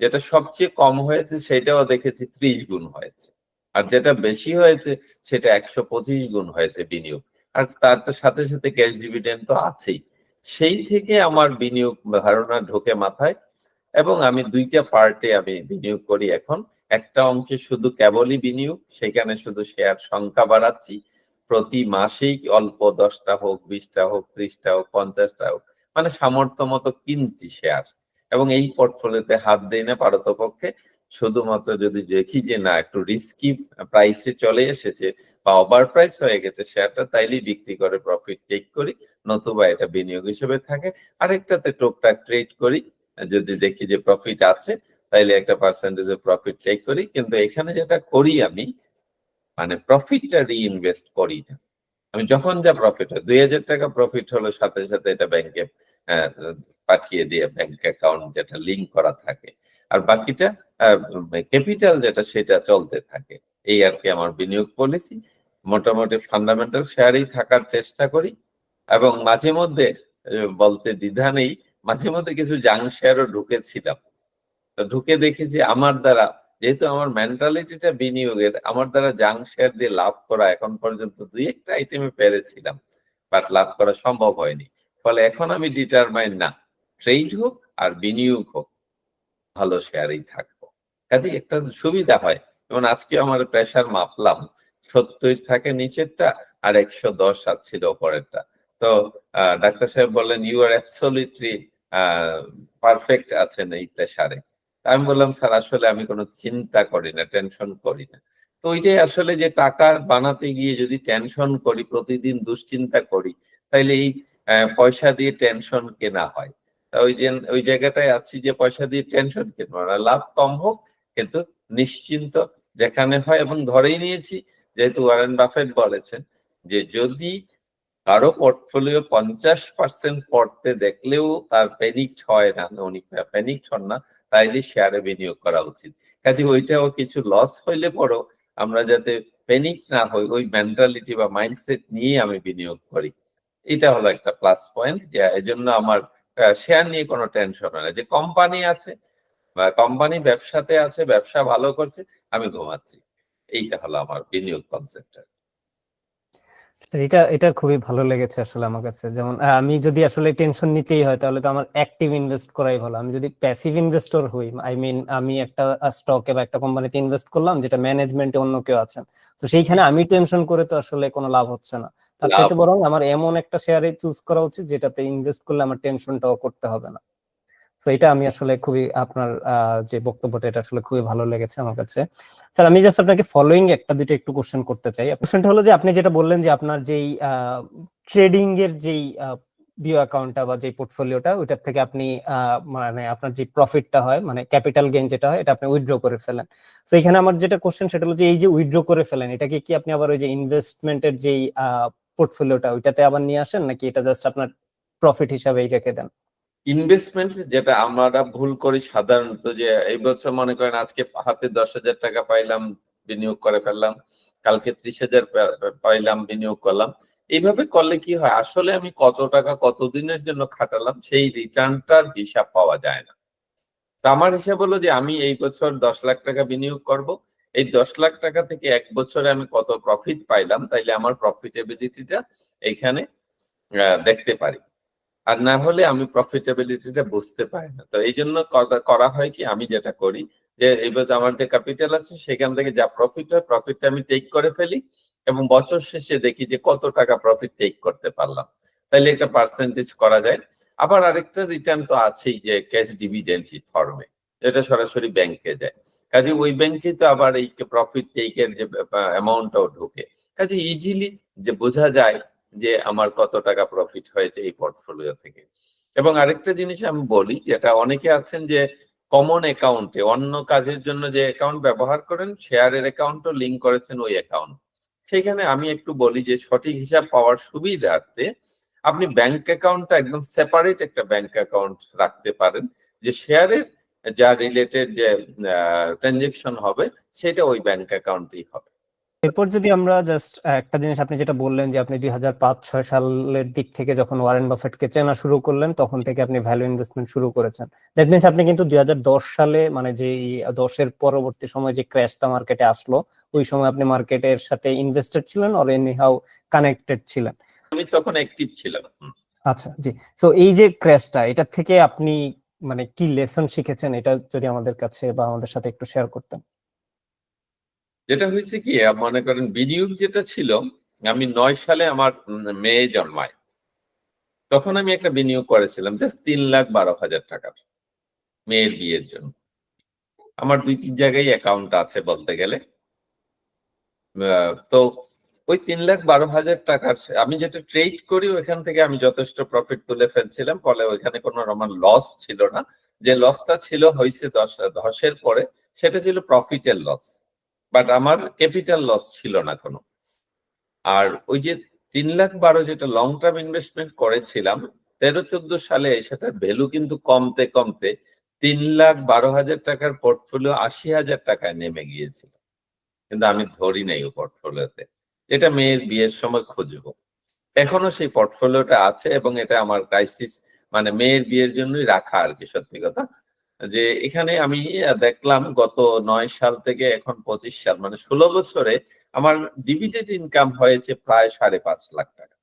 যেটা সবচেয়ে কম হয়েছে সেটাও দেখেছি 30 গুণ হয়েছে, আর যেটা বেশি হয়েছে সেটা 125 গুণ হয়েছে বিনিয়োগ। আর তার তো সাথে সাথে ক্যাশ ডিভিডেন্ড তো আছেই। সেই থেকে আমার বিনিয়োগ ধারণা ঢোকে মাথায়, এবং আমি 2টা পার্টে আমি বিনিয়োগ করি এখন। একটা অংশে শুধু কেবলই বিনিয়োগ, সেখানে শুধু শেয়ার সংখ্যা বাড়াচ্ছি প্রতি মাসেই, অল্প 10টা হোক, 20টা হোক, 30টা হোক, 50টা হোক, মানে সামর্থ্য মতো কিনছি শেয়ার। এবং এই পোর্টফোলিওতে হাত দেই না পারতপক্ষে, শুধুমাত্র যদি দেখি যে না একটু রিস্কি প্রাইসে চলে এসেছে বা ওভার প্রাইস হয়ে গেছে শেয়ারটা, তাইলেই বিক্রি করে প্রফিট টেক করি, নতুবা এটা বিনিয়োগ হিসেবে থাকে। আরেকটাতে টুকটাক ট্রেড করি, যদি দেখি যে প্রফিট আছে তাইলে একটা পার্সেন্টেজের প্রফিট টেক করি। কিন্তু এখানে যেটা করি আমি, মানে প্রফিটটা রিইনভেস্ট করি না। আমি যখন যা প্রফিট হয়, 2000 টাকা প্রফিট হলো, সাথে সাথে এটা ব্যাংকে পাঠিয়ে দিয়ে, ব্যাংক অ্যাকাউন্ট যেটা লিঙ্ক করা থাকে, আর বাকিটা ক্যাপিটাল যেটা সেটা চলতে থাকে। এই আর কি আমার বিনিয়োগ পলিসি। মোটামুটি ফান্ডামেন্টাল শেয়ারেই থাকার চেষ্টা করি, এবং মাঝে মধ্যে বলতে দ্বিধা নেই, মাঝে মধ্যে কিছু জাং শেয়ারও ঢুকেছিলাম। তো ঢুকে দেখেছি আমার দ্বারা, যেহেতু আমার মেন্টালিটিটা বিনিয়োগের, আমার দ্বারা জাং শেয়ার দিয়ে লাভ করা এখন পর্যন্ত 2-1টা আইটেমে পেরেছিলাম, বাট লাভ করা সম্ভব হয়নি। ফলে এখন আমি ডিটারমাইন, না ট্রেড হোক আর বিনিয়োগ হোক, ভালো শেয়ারেই থাকবো। কাজে একটা সুবিধা হয়। যেমন আজকে আমার প্রেসার মাপলাম, 70 থাকে নিচেরটা আর 110 ছিল ওপরেরটা। তো ডাক্তার সাহেব বললেন ইউ আর অ্যাবসলিউটলি পারফেক্ট আছেন এই প্রেসারে। আমি বললাম স্যার আসলে আমি কোনো চিন্তা করি না, টেনশন করি না। তো ওইটাই আসলে, যে টাকা বানাতে গিয়ে যদি টেনশন করি, প্রতিদিন দুশ্চিন্তা করি, তাইলে এই পয়সা দিয়ে টেনশন কেনা হয়। ওই জায়গাটায় আছি যে পয়সা দিয়ে টেনশন কিনবো না, লাভ কম হোক কিন্তু নিশ্চিন্ত যেখানে হয়। এবং ধরেই নিয়েছি, যেহেতু ওয়ারেন বাফেট বলেছেন যে যদি কারো পোর্টফোলিও 50% পড়তে দেখলেও তার প্যানিকড হয় না, উনি প্যানিকড হন না, তাইলে শেয়ারে বিনিয়োগ করা উচিত। কাজে ওইটাও কিছু লস হইলে পরও আমরা যাতে প্যানিক না হই, ওই মেন্টালিটি বা মাইন্ডসেট নিয়ে আমি বিনিয়োগ করি। এটা হলো একটা প্লাস পয়েন্ট, যে এজন্য আমার শেয়ার নিয়ে কোনো টেনশন হয় না। যে কোম্পানি আছে বা কোম্পানি ব্যবসাতে আছে, ব্যবসা ভালো করছে, আমি ঘুমাচ্ছি। এইটা হলো আমার বিনিয়োগ কনসেপ্ট। স্যার এটা এটা খুবই ভালো লেগেছে আসলে আমার কাছে। যেমন আমি যদি আসলে টেনশন নিতেই হয় তাহলে তো আমার অ্যাক্টিভ ইনভেস্ট করাই ভালো। আমি যদি প্যাসিভ ইনভেস্টর হই, আই মিন আমি একটা স্টকে বা একটা কোম্পানিতে ইনভেস্ট করলাম যেটা ম্যানেজমেন্টে অন্য কেউ আছেন, তো সেইখানে আমি টেনশন করে তো আসলে কোনো লাভ হচ্ছে না। তার চাইতে বরং আমার এমন একটা শেয়ারে চুজ করা উচিত যেটাতে ইনভেস্ট করলে আমার টেনশনটাও করতে হবে না। তো এটা আমি আসলে খুবই আপনার যে বক্তব্যটা, এটা আসলে খুবই ভালো লেগেছে আমার কাছে। স্যার আমি জাস্ট আপনাকে ফলোইং একটা দুইটা একটু কোশ্চেন করতে চাই। কোশ্চেনটা হলো যে আপনি যেটা বললেন যে আপনার যেই ট্রেডিং এর যেই বিও অ্যাকাউন্টটা বা যে পোর্টফোলিওটা, ওইটার থেকে আপনি মানে আপনার যে প্রফিটটা হয়, মানে ক্যাপিটাল গেইন যেটা হয়, এটা আপনি উইথড্র করে ফেলেন। তো এখানে আমার যেটা কোশ্চেন সেটা হলো যে এই যে উইথড্র করে ফেলেন, এটাকে কি আপনি আবার ওই যে ইনভেস্টমেন্টের যেই পোর্টফোলিওটা ওইটাতে আবার নিয়ে আসেন, নাকি এটা জাস্ট আপনার প্রফিট হিসাবেই রেখে দেন? ইনভেস্টমেন্ট যেটা আমরা ভুল করি সাধারণত, যে এই বছর মনে করেন আজকে হাতে 10,000 টাকা পাইলাম, বিনিয়োগ করে ফেললাম, কালকে 30,000 পাইলাম, বিনিয়োগ করলাম। এইভাবে করলে কি হয়, আসলে আমি কত টাকা কতদিনের জন্য খাটালাম সেই রিটার্নটার হিসাব পাওয়া যায় না। তো আমার হিসাব হলো যে আমি এই বছর 10 লাখ টাকা বিনিয়োগ করব, এই 10 লাখ টাকা থেকে এক বছরে আমি কত প্রফিট পাইলাম, তাইলে আমার প্রফিটেবিলিটিটা এখানে দেখতে পারি। আর না হলে আমি প্রফিটেবিলিটিটা বুঝতে পারি না। তো এই জন্য করা হয় কি, আমি যেটা করি যে এবার আমার যে ক্যাপিটাল আছে সেখান থেকে যা প্রফিট হয় প্রফিটটা আমি টেক করে ফেলি এবং বছর শেষে দেখি যে কত টাকা প্রফিট টেক করতে পারলাম। তাইলে একটা পার্সেন্টেজ করা যায়। আবার আরেকটা রিটার্ন তো আছেই, যে ক্যাশ ডিভিডেন্ড ফর্মে, যেটা সরাসরি ব্যাংকে যায়। কাজে ওই ব্যাংকে তো আবার এই প্রফিট টেকের যে অ্যামাউন্টটাও ঢোকে। কাজে ইজিলি যে বোঝা যায় যে আমার কত টাকা প্রফিট হয়েছে এই পোর্টফোলিও থেকে। এবং আরেকটা জিনিস আমি বলি, যেটা অনেকে আছেন যে কমন অ্যাকাউন্টে অন্য কাজের জন্য যে অ্যাকাউন্ট ব্যবহার করেন, শেয়ারের অ্যাকাউন্টও লিংক করেছেন ওই অ্যাকাউন্ট। সেখানে আমি একটু বলি যে সঠিক হিসাব পাওয়ার সুবিধার্থে আপনি ব্যাংক অ্যাকাউন্টটা একদম সেপারেট একটা ব্যাংক অ্যাকাউন্ট রাখতে পারেন, যে শেয়ারের যা রিলেটেড যে ট্রানজেকশন হবে সেটা ওই ব্যাংক অ্যাকাউন্টেই হবে। এরপর যদি আমরা জাস্ট একটা জিনিস, আপনি যেটা বললেন যে আপনি 2005-6 সালের দিক থেকে যখন ওয়ারেন বাফেটকে চেনা শুরু করলেন তখন থেকে আপনি ভ্যালু ইনভেস্টমেন্ট শুরু করেছেন। দ্যাট মিনস আপনি কিন্তু 2010 সালে, মানে যে 10-এর পরবর্তী সময় যে ক্র্যাশটা মার্কেটে আসলো, ওই সময় আপনি মার্কেটের সাথে ইনভেস্টেড ছিলেন অর এনিহাউ কানেক্টেড ছিলেন। আমি তখন অ্যাক্টিভ ছিলাম। আচ্ছা, জি। সো এই যে ক্র্যাশটা, এটা থেকে আপনি মানে কি লেসন শিখেছেন, এটা যদি আমাদের কাছে বা আমাদের সাথে একটু শেয়ার করতেন। যেটা হয়েছে কি, মনে করেন বিনিয়োগ যেটা ছিল, আমি 9 সালে আমার মেয়ে জন্মায়, তখন আমি একটা বিনিয়োগ করেছিলাম জাস্ট 3,12,000 টাকার মেয়ের বিয়ের জন্য। আমার 2-3 জায়গায় অ্যাকাউন্ট আছে বলতে গেলে। তো ওই 3,12,000 টাকার আমি যেটা ট্রেড করি ওইখান থেকে আমি যথেষ্ট প্রফিট তুলে ফেলছিলাম, ফলে ওইখানে কোনো আমার লস ছিল না। যে লসটা ছিল হয়েছে 10-এর পরে, সেটা ছিল প্রফিটের লস, বাট আমার ক্যাপিটাল লস ছিল না কোনো। আর ওই যে 3,12,000 যেটা লং টার্ম ইনভেস্টমেন্ট করেছিলাম 13-14 সালে, সেটার ভ্যালু কিন্তু কমতে কমতে 3,12,000 টাকার পোর্টফোলিও 80,000 টাকায় নেমে গিয়েছিল। কিন্তু আমি ধরি নাই ও পোর্টফোলিওতে, এটা মেয়ের বিয়ের সময় খুঁজবো। এখনো সেই পোর্টফোলিওটা আছে এবং এটা আমার ক্রাইসিস, মানে মেয়ের বিয়ের জন্যই রাখা আর কি, সত্যি কথা। যে এখানে আমি দেখলাম গত 9 সাল থেকে এখন 25 সাল, মানে 16 বছরে আমার ডিভিডেন্ড ইনকাম হয়েছে প্রায় 5.5 লাখ টাকা।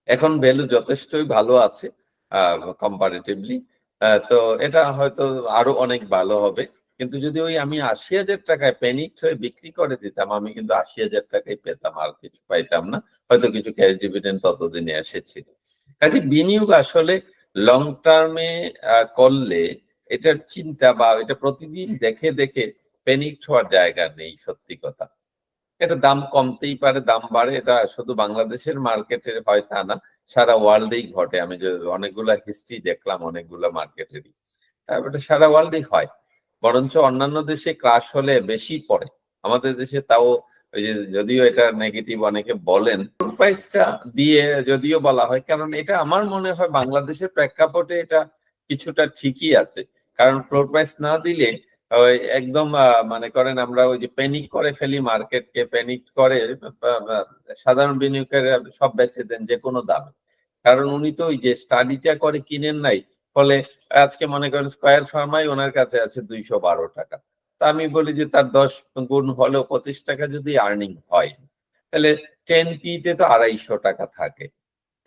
এখন ভ্যালু যথেষ্টই ভালো আছে কম্পারেটিভলি। তো এটা হয়তো আরো অনেক ভালো হবে। কিন্তু যদি ওই আমি 80,000 টাকায় প্যানিকড হয়ে বিক্রি করে দিতাম, আমি কিন্তু 80,000 টাকাই পেতাম, আর কিছু পাইতাম না। হয়তো কিছু ক্যাশ ডিভিডেন্ড ততদিনে এসেছিল। কাজে বিনিয়োগ আসলে লং টার্মে করলে এটার চিন্তা বা এটা প্রতিদিন দেখে দেখে প্যানিকড হওয়ার জায়গা নেই, সত্যি কথা। এটা দাম কমতেই পারে, দাম বাড়ে, এটা শুধু বাংলাদেশের মার্কেটে হয় তা না, সারা ওয়ার্ল্ডেই ঘটে। আমি যে অনেকগুলা হিস্ট্রি দেখলাম অনেকগুলা মার্কেটেরই, এটা সারা ওয়ার্ল্ডেই হয়। বরঞ্চ অন্যান্য দেশে ক্রাশ হলে বেশি পড়ে, আমাদের দেশে তাও ওই যে, যদিও এটা নেগেটিভ অনেকে বলেন, প্রাইসটা দিয়ে যদিও বলা হয়, কারণ এটা আমার মনে হয় বাংলাদেশের প্রেক্ষাপটে এটা কিছুটা ঠিকই আছে। কারণ ফ্লোর প্রাইস না দিলে ওই একদম মনে করেন আমরা ওই যে প্যানিক করে ফেলি, মার্কেটকে প্যানিক করে সাধারণ বিনিয়োগকারী সব বেচে দেন যে কোনো দামে। কারণ উনি তো ওই যে স্টাডিটা করে কিনেন নাই, ফলে আজকে মনে করেন স্কয়ার ফার্মাই ওনার কাছে আছে 212 টাকা। তা আমি বলি যে তার 10 গুণ হলেও 25 টাকা যদি আর্নিং হয়, তাহলে 10p তে তো 250 টাকা থাকে।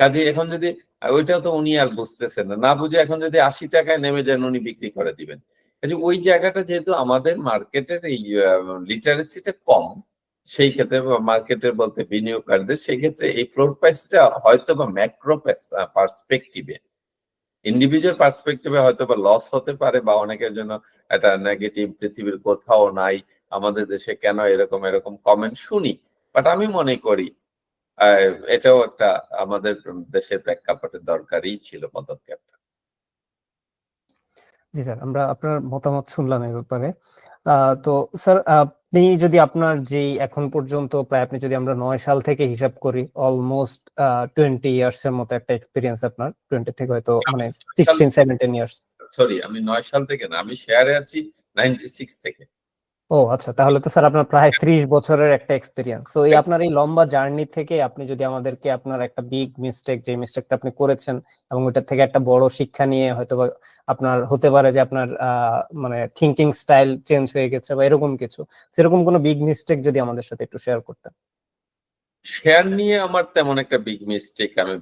কাজে এখন যদি ওইটাও তো উনি আর বুঝতেছেন না, না বুঝে এখন যদি 80 টাকায় নেমে যান উনি বিক্রি করে দিবেন। কাজে ওই জায়গাটা যেহেতু আমাদের মার্কেটের এই লিটারেসিটা কম, সেই ক্ষেত্রে মার্কেটের বলতে বিনিয়োগকারীদের, সেই ক্ষেত্রে এই ফ্লোর প্রাইসটা হয়তো বা ম্যাক্রো পার্সপেক্টিভে, ইন্ডিভিজুয়াল পার্সপেক্টিভে হয়তো বা লস হতে পারে, বা অনেকের জন্য একটা নেগেটিভ, পৃথিবীর কোথাও নাই, আমাদের দেশে কেন এরকম এরকম কমেন্ট শুনি। বাট আমি মনে করি এটাও একটা আমাদের দেশের প্রেক্ষাপটে দরকারই ছিল পদক্ষেপটা। জি স্যার, আমরা আপনার মতামত শুনলাম এই ব্যাপারে। তো স্যার, আপনি যদি আপনার যে এখন পর্যন্ত প্রায় আপনি যদি আমরা 9 সাল থেকে হিসাব করি অলমোস্ট 20 ইয়ার্স এর মতো একটা এক্সপিরিয়েন্স আপনার, 20 থেকে হয়তো মানে 16-17 ইয়ার্স। সরি, আমি 9 সাল থেকে না, আমি শেয়ারে আছি 96 থেকে। ও আচ্ছা, তাহলে তো স্যার আপনার প্রায় 30 বছরের একটা এক্সপিরিয়েন্স। তো এই আপনার এই লম্বা জার্নি থেকে আপনি যদি আমাদেরকে আপনার একটা বিগ মিস্টেক, যে মিস্টেকটা আপনি করেছেন এবং ওইটার থেকে একটা বড় শিক্ষা নিয়ে হয়তো বা আপনার হতে পারে যে আপনার মানে থিঙ্কিং স্টাইল চেঞ্জ হয়ে গেছে বা এরকম কিছু, সেরকম কোনো বিগ মিস্টেক যদি আমাদের সাথে একটু শেয়ার করতেন। শেয়ার নিয়ে আমার তেমন একটা বিগ মিস্টেক আমি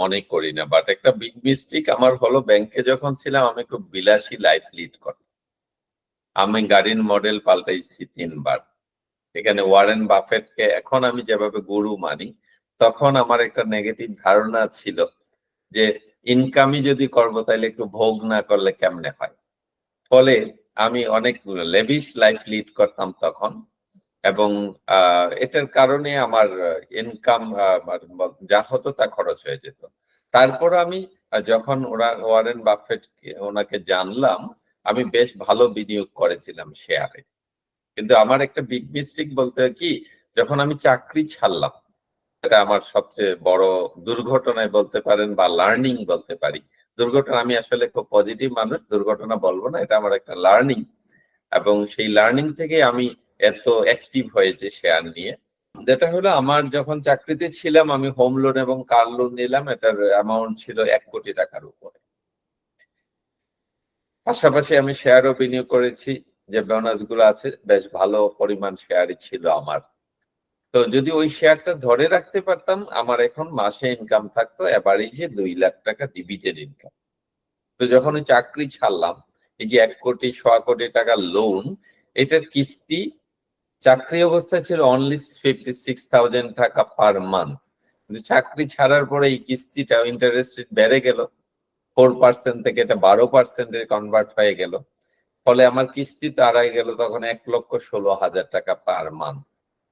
মনে করি না, বাট একটা বিগ মিস্টেক আমার হলো, ব্যাংকে যখন ছিলাম আমি খুব বিলাসী লাইফ লিড করতাম। আমি গাড়ির মডেল পাল্টাইছি 3 বার। এখানে ওয়ারেন বাফেটকে এখন আমি যেভাবে গুরু মানি, তখন আমার একটা নেগেটিভ ধারণা ছিল যে ইনকামই যদি করবো তাহলে একটু ভোগ না করলে কেমনে হয়। ফলে আমি অনেক লেভিশ লাইফ লিড করতাম তখন, এবং এটার কারণে আমার ইনকাম যা হতো তা খরচ হয়ে যেত। তারপর আমি যখন ওয়ারেন বাফেট ওনাকে জানলাম, আমি বেশ ভালো বিনিয়োগ করেছিলাম শেয়ারে। কিন্তু আমার একটা বিগ মিস্টেক বলতে কি, যখন আমি চাকরি ছাড়লাম, এটা আমার সবচেয়ে বড় দুর্ঘটনায় বলতে পারেন বা লার্নিং বলতে পারি। দুর্ঘটনা, আমি আসলে খুব পজিটিভ মানুষ, দুর্ঘটনা বলবো না, এটা আমার একটা লার্নিং। এবং সেই লার্নিং থেকে আমি এত অ্যাক্টিভ হয়েছে শেয়ার নিয়ে, যেটা হলো আমার যখন চাকরিতে ছিলাম আমি হোম লোন এবং কার লোন নিলাম, এটার অ্যামাউন্ট ছিল 1 কোটি টাকার উপরে। পাশাপাশি আমি শেয়ারও বিনিয়োগ করেছি, যে বোনাস গুলো আছে, বেশ ভালো পরিমাণ শেয়ারই ছিল আমার। তো যদি ওই শেয়ারটা ধরে রাখতে পারতাম, আমার এখন মাসে ইনকাম থাকতো অ্যাভারেজে 2 লাখ টাকা ডিভিডেন্ড ইনকাম। তো যখন ওই চাকরি ছাড়লাম, এই যে 1 কোটি 1.25 কোটি টাকা লোন, এটার কিস্তি চাকরি অবস্থায় ছিল অনলি 56,000 টাকা পার মান্থ। কিন্তু চাকরি ছাড়ার পরে এই কিস্তিটা ইন্টারেস্ট রেট বেড়ে গেল, 4% থেকে এটা 12% কনভার্ট হয়ে গেল। ফলে আমার কিস্তি দাঁড়ায় গেল তখন 1,16,000 টাকা পার মান্থ।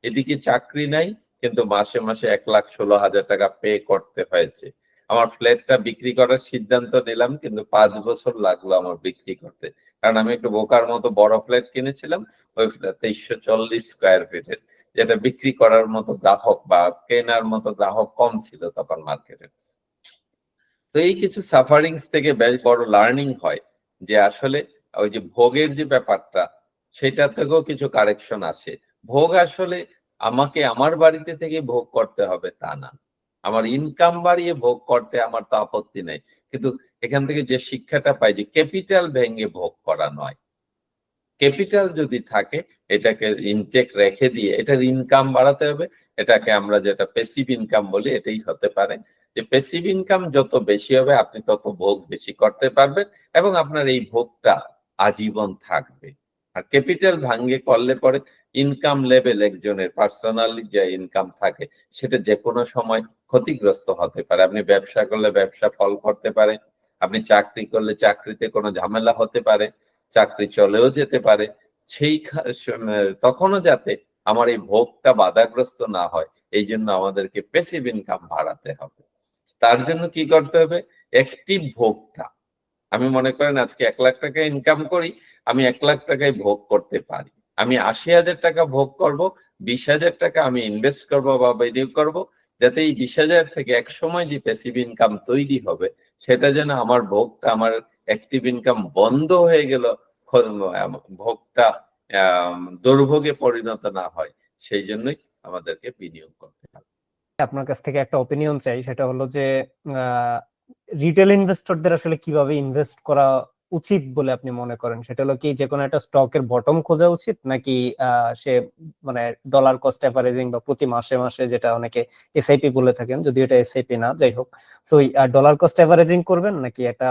এদিকে চাকরি নাই, কিন্তু মাসে মাসে 1,16,000 টাকা পে করতে হয়েছে। আমার ফ্ল্যাটটা বিক্রি করার সিদ্ধান্ত নিলাম, কিন্তু 5 বছর লাগলো আমার বিক্রি করতে, কারণ আমি একটু বোকার মতো বড় ফ্ল্যাট কিনেছিলাম। ওই ফ্ল্যাট 2340 স্কোয়ার ফিটের, যেটা বিক্রি করার মতো গ্রাহক বা কেনার মতো গ্রাহক কম ছিল তখন মার্কেটে। তো এই কিছু সাফারিংস থেকে বেশ বড় লার্নিং হয়, যে আসলে ওই যে ভোগের যে ব্যাপারটা, সেটা থেকেও কিছু কারেকশন আসে। ভোগ আসলে আমাকে আমার বাড়িতে থেকে ভোগ করতে হবে তা না, আমার ইনকাম বাড়িয়ে ভোগ করতে আমার তো আপত্তি নেই। কিন্তু এখান থেকে যে শিক্ষাটা পাই, যে ক্যাপিটাল ভেঙে ভোগ করা নয়, ক্যাপিটাল যদি থাকে এটাকে ইনটেক রেখে দিয়ে এটার ইনকাম বাড়াতে হবে। এটাকে আমরা যেটা প্যাসিভ ইনকাম বলি, এটাই হতে পারে যে প্যাসিভ ইনকাম যত বেশি হবে আপনি তত ভোগ বেশি করতে পারবেন, এবং আপনার এই ভোগটা আজীবন থাকবে। আর ক্যাপিটাল ভাঙ্গে করলে পরে ইনকাম লেভেল একজনের পার্সোনালি যে ইনকাম থাকে, সেটা যে কোনো সময় ক্ষতিগ্রস্ত হতে পারে। আপনি ব্যবসা করলে ব্যবসা ফল করতে পারে, আপনি চাকরি করলে চাকরিতে কোনো ঝামেলা হতে পারে, চাকরি চলেও যেতে পারে। সেই তখনও যাতে আমার এই ভোগটা বাধাগ্রস্ত না হয়, এই জন্য আমাদেরকে প্যাসিভ ইনকাম বাড়াতে হবে। তার জন্য কি করতে হবে, অ্যাক্টিভ ভোগটা। আমি মনে করেন আজকে 1 লাখ টাকা ইনকাম করি, আমি 1 লাখ টাকায় ভোগ করতে পারি, আমি 80,000 টাকা ভোগ করব, 20,000 টাকা আমি ইনভেস্ট করব বা বিনিয়োগ করব, যাতে এই 20,000 থেকে এক সময় যে প্যাসিভ ইনকাম তৈরি হবে, সেটা যেন আমার ভোগটা, আমার অ্যাক্টিভ ইনকাম বন্ধ হয়ে গেল, ভোগটা দুর্ভোগে পরিণত না হয়, সেই জন্যই আমাদেরকে বিনিয়োগ করতে হবে। আপনার কাছ থেকে একটা ওপিনিয়ন চাই, সেটা হলো যে রিটেল ইনভেস্টরদের আসলে কিভাবে ইনভেস্ট করা উচিত বলে আপনি মনে করেন? সেটা হলো কি যে কোনো একটা স্টকের বটম খোঁজা উচিত, নাকি সে মানে ডলার কস্ট অ্যাভারেজিং বা প্রতি মাসে মাসে, যেটা অনেকে এসআইপি বলে থাকেন, যদিও এটা এসআইপি না, যাই হোক, সো ডলার কস্ট অ্যাভারেজিং করবেন নাকি একটা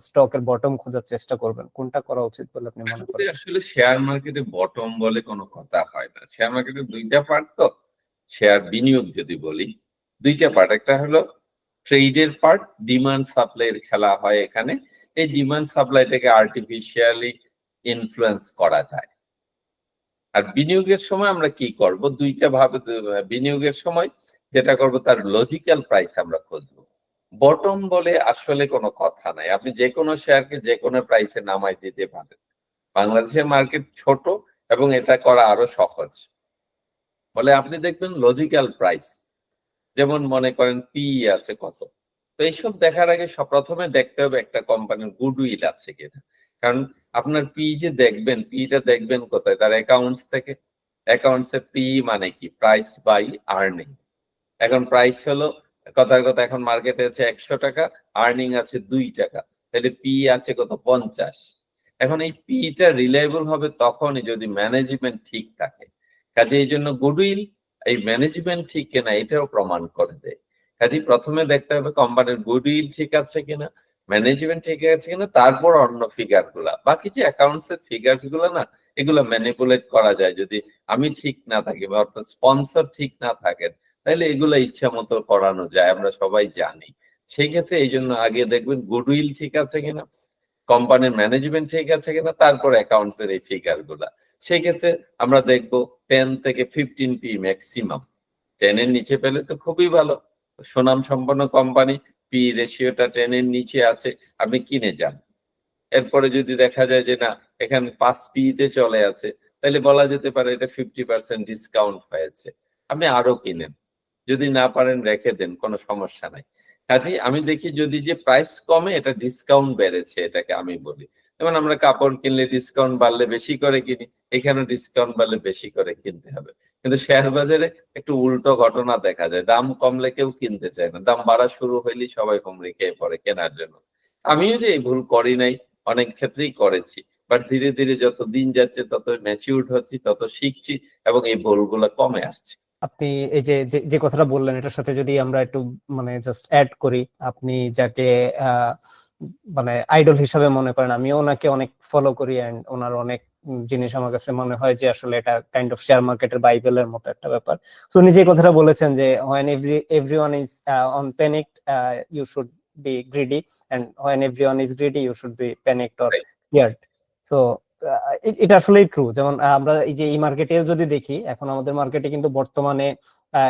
স্টকের বটম খোঁজার চেষ্টা করবেন? কোনটা করা উচিত বলে আপনি মনে করেন? আসলে শেয়ার মার্কেটে বটম বলে কোনো কথা হয় না। শেয়ার মার্কেটে 2টা পার্ট। তো শেয়ার বিনিয়োগ যদি বলি, 2টা পার্ট। একটা হলো ট্রেডের পার্ট, ডিমান্ড সাপ্লাইয়ের খেলা হয় এখানে। এই ডিমান্ড সাপ্লাইটাকে আর্টিফিশিয়ালি ইনফ্লুয়েন্স করা যায়। আর বিনিয়োগের সময় আমরা কি করব, 2টা ভাবে। বিনিয়োগের সময় যেটা করব, তার লজিক্যাল প্রাইস আমরা খুঁজবো। বটম বলে আসলে কোনো কথা নাই, আপনি যে কোনো শেয়ারকে যে কোনো প্রাইসে নামাই দিতে পারেন। বাংলাদেশের মার্কেট ছোট, এবং এটা করা আরো সহজ। ফলে আপনি দেখবেন লজিক্যাল প্রাইস, যেমন মনে করেন পি আছে কত। তো এইসব দেখার আগে প্রথমে দেখতে হবে একটা কোম্পানির গুডউইল আছে কিনা। কারণ আপনার পি যে দেখবেন, পিটা দেখবেন কোথায়? তার অ্যাকাউন্টস থেকে। অ্যাকাউন্টস এর পি মানে কি? Price by earning. এখন প্রাইস হলো, কথার কথা, এখন মার্কেটে আছে 100 টাকা, আর্নিং আছে 2 টাকা, তাহলে পি আছে কত? 50। এখন এই পিটা রিলায়েবল হবে তখনই যদি ম্যানেজমেন্ট ঠিক থাকে। কাজে এই জন্য গুডউইল, এই ম্যানেজমেন্ট ঠিক কিনা এটাও প্রমাণ করে দেয়। কাজে প্রথমে দেখতে হবে কোম্পানির গুডউইল ঠিক আছে কিনা, ম্যানেজমেন্ট ঠিক আছে কিনা, তারপর অন্য ফিগার গুলা। বাকি যে অ্যাকাউন্টস এর ফিগার্স গুলো না, এগুলো ম্যানিপুলেট করা যায় যদি আমি ঠিক না থাকি, বা অর্থাৎ স্পন্সর ঠিক না থাকেন, তাহলে এগুলো ইচ্ছা মতো করানো যায়, আমরা সবাই জানি। সেই ক্ষেত্রে এই জন্য আগে দেখবেন গুডউইল ঠিক আছে কিনা, কোম্পানির ম্যানেজমেন্ট ঠিক আছে কিনা, তারপর অ্যাকাউন্টস এর এই ফিগার গুলা। সেই ক্ষেত্রে আমরা দেখবো 10 থেকে 15 পি ম্যাক্সিমাম। 10 এর নিচে পেলে তো খুবই ভালো, সুনাম সম্পন্ন কোম্পানি, পি রেশিওটা 10 এর নিচে আছে, আপনি কিনে যান। এরপরে যদি দেখা যায় যে না, এখানে 5 পি তে চলে আছে, তাহলে বলা যেতে পারে এটা 50% ডিসকাউন্ট হয়েছে, আপনি আরো কিনেন। যদি না পারেন রেখে দেন, কোনো সমস্যা নাই। কাজে আমি দেখি যদি যে প্রাইস কমে, এটা ডিসকাউন্ট বেড়েছে, এটাকে আমি বলি। যেমন আমরা কাপড় কিনলে ডিসকাউন্ট বাড়লে বেশি করে কিনি, এখানে ডিসকাউন্ট বাড়লে বেশি করে কিনতে হবে। কিন্তু শেয়ার বাজারে একটু উল্টো ঘটনা দেখা যায়, দাম কমলে কেউ কিনতে চায় না, দাম বাড়া শুরু হইলেই সবাই হুমড়ি খেয়ে পড়ে কেনার জন্য। আমিও যে এই ভুল করি নাই, অনেক ক্ষেত্রেই করেছি, বাট ধীরে ধীরে যত দিন যাচ্ছে তত ম্যাচিউরড হচ্ছি, তত শিখছি, এবং এই ভুলগুলো কমে আসছে। আপনি এই যে যে যে কথাটা বললেন, এটার সাথে যদি আমরা একটু মানে জাস্ট অ্যাড করি, আপনি যাকে আহ, মানে আইডল হিসাবে মনে করেন, আমিও ওনাকে অনেক ফলো করি, এন্ড ওনার অনেক জিনিস আমার কাছে মনে হয় যে আসলে এটা কাইন্ড অফ শেয়ার মার্কেটের বাইবেলের মতো একটা ব্যাপার। তো উনি যে কথাটা বলেছেন যে when everyone is on panicked, you should be greedy, and when everyone is greedy you should be panicked or scared. So এটা আসলেই ট্রু। যেমন আমরা এই যে এই মার্কেটে যদি দেখি, এখন আমাদের মার্কেটে কিন্তু বর্তমানে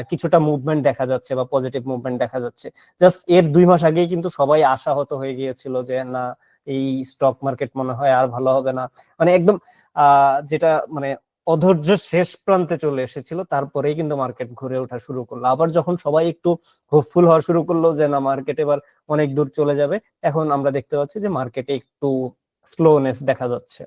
কিছুটা মুভমেন্ট দেখা যাচ্ছে বা পজিটিভ মুভমেন্ট দেখা যাচ্ছে। জাস্ট এর 2 মাস আগেই কিন্তু সবাই আশাহত হয়ে গিয়েছিল যে না, এই স্টক মার্কেট মনে হয় আর ভালো হবে না, মানে একদম যেটা মানে অধৈর্যের শেষ প্রান্তে চলে এসেছিল। তারপরেই কিন্তু মার্কেট ঘুরে ওঠা শুরু করলো। আবার যখন সবাই একটু হোপফুল হওয়া শুরু করলো যে না, মার্কেট এবার অনেক দূর চলে যাবে, এখন আমরা দেখতে পাচ্ছি যে মার্কেটে একটু স্লোনেস দেখা যাচ্ছে।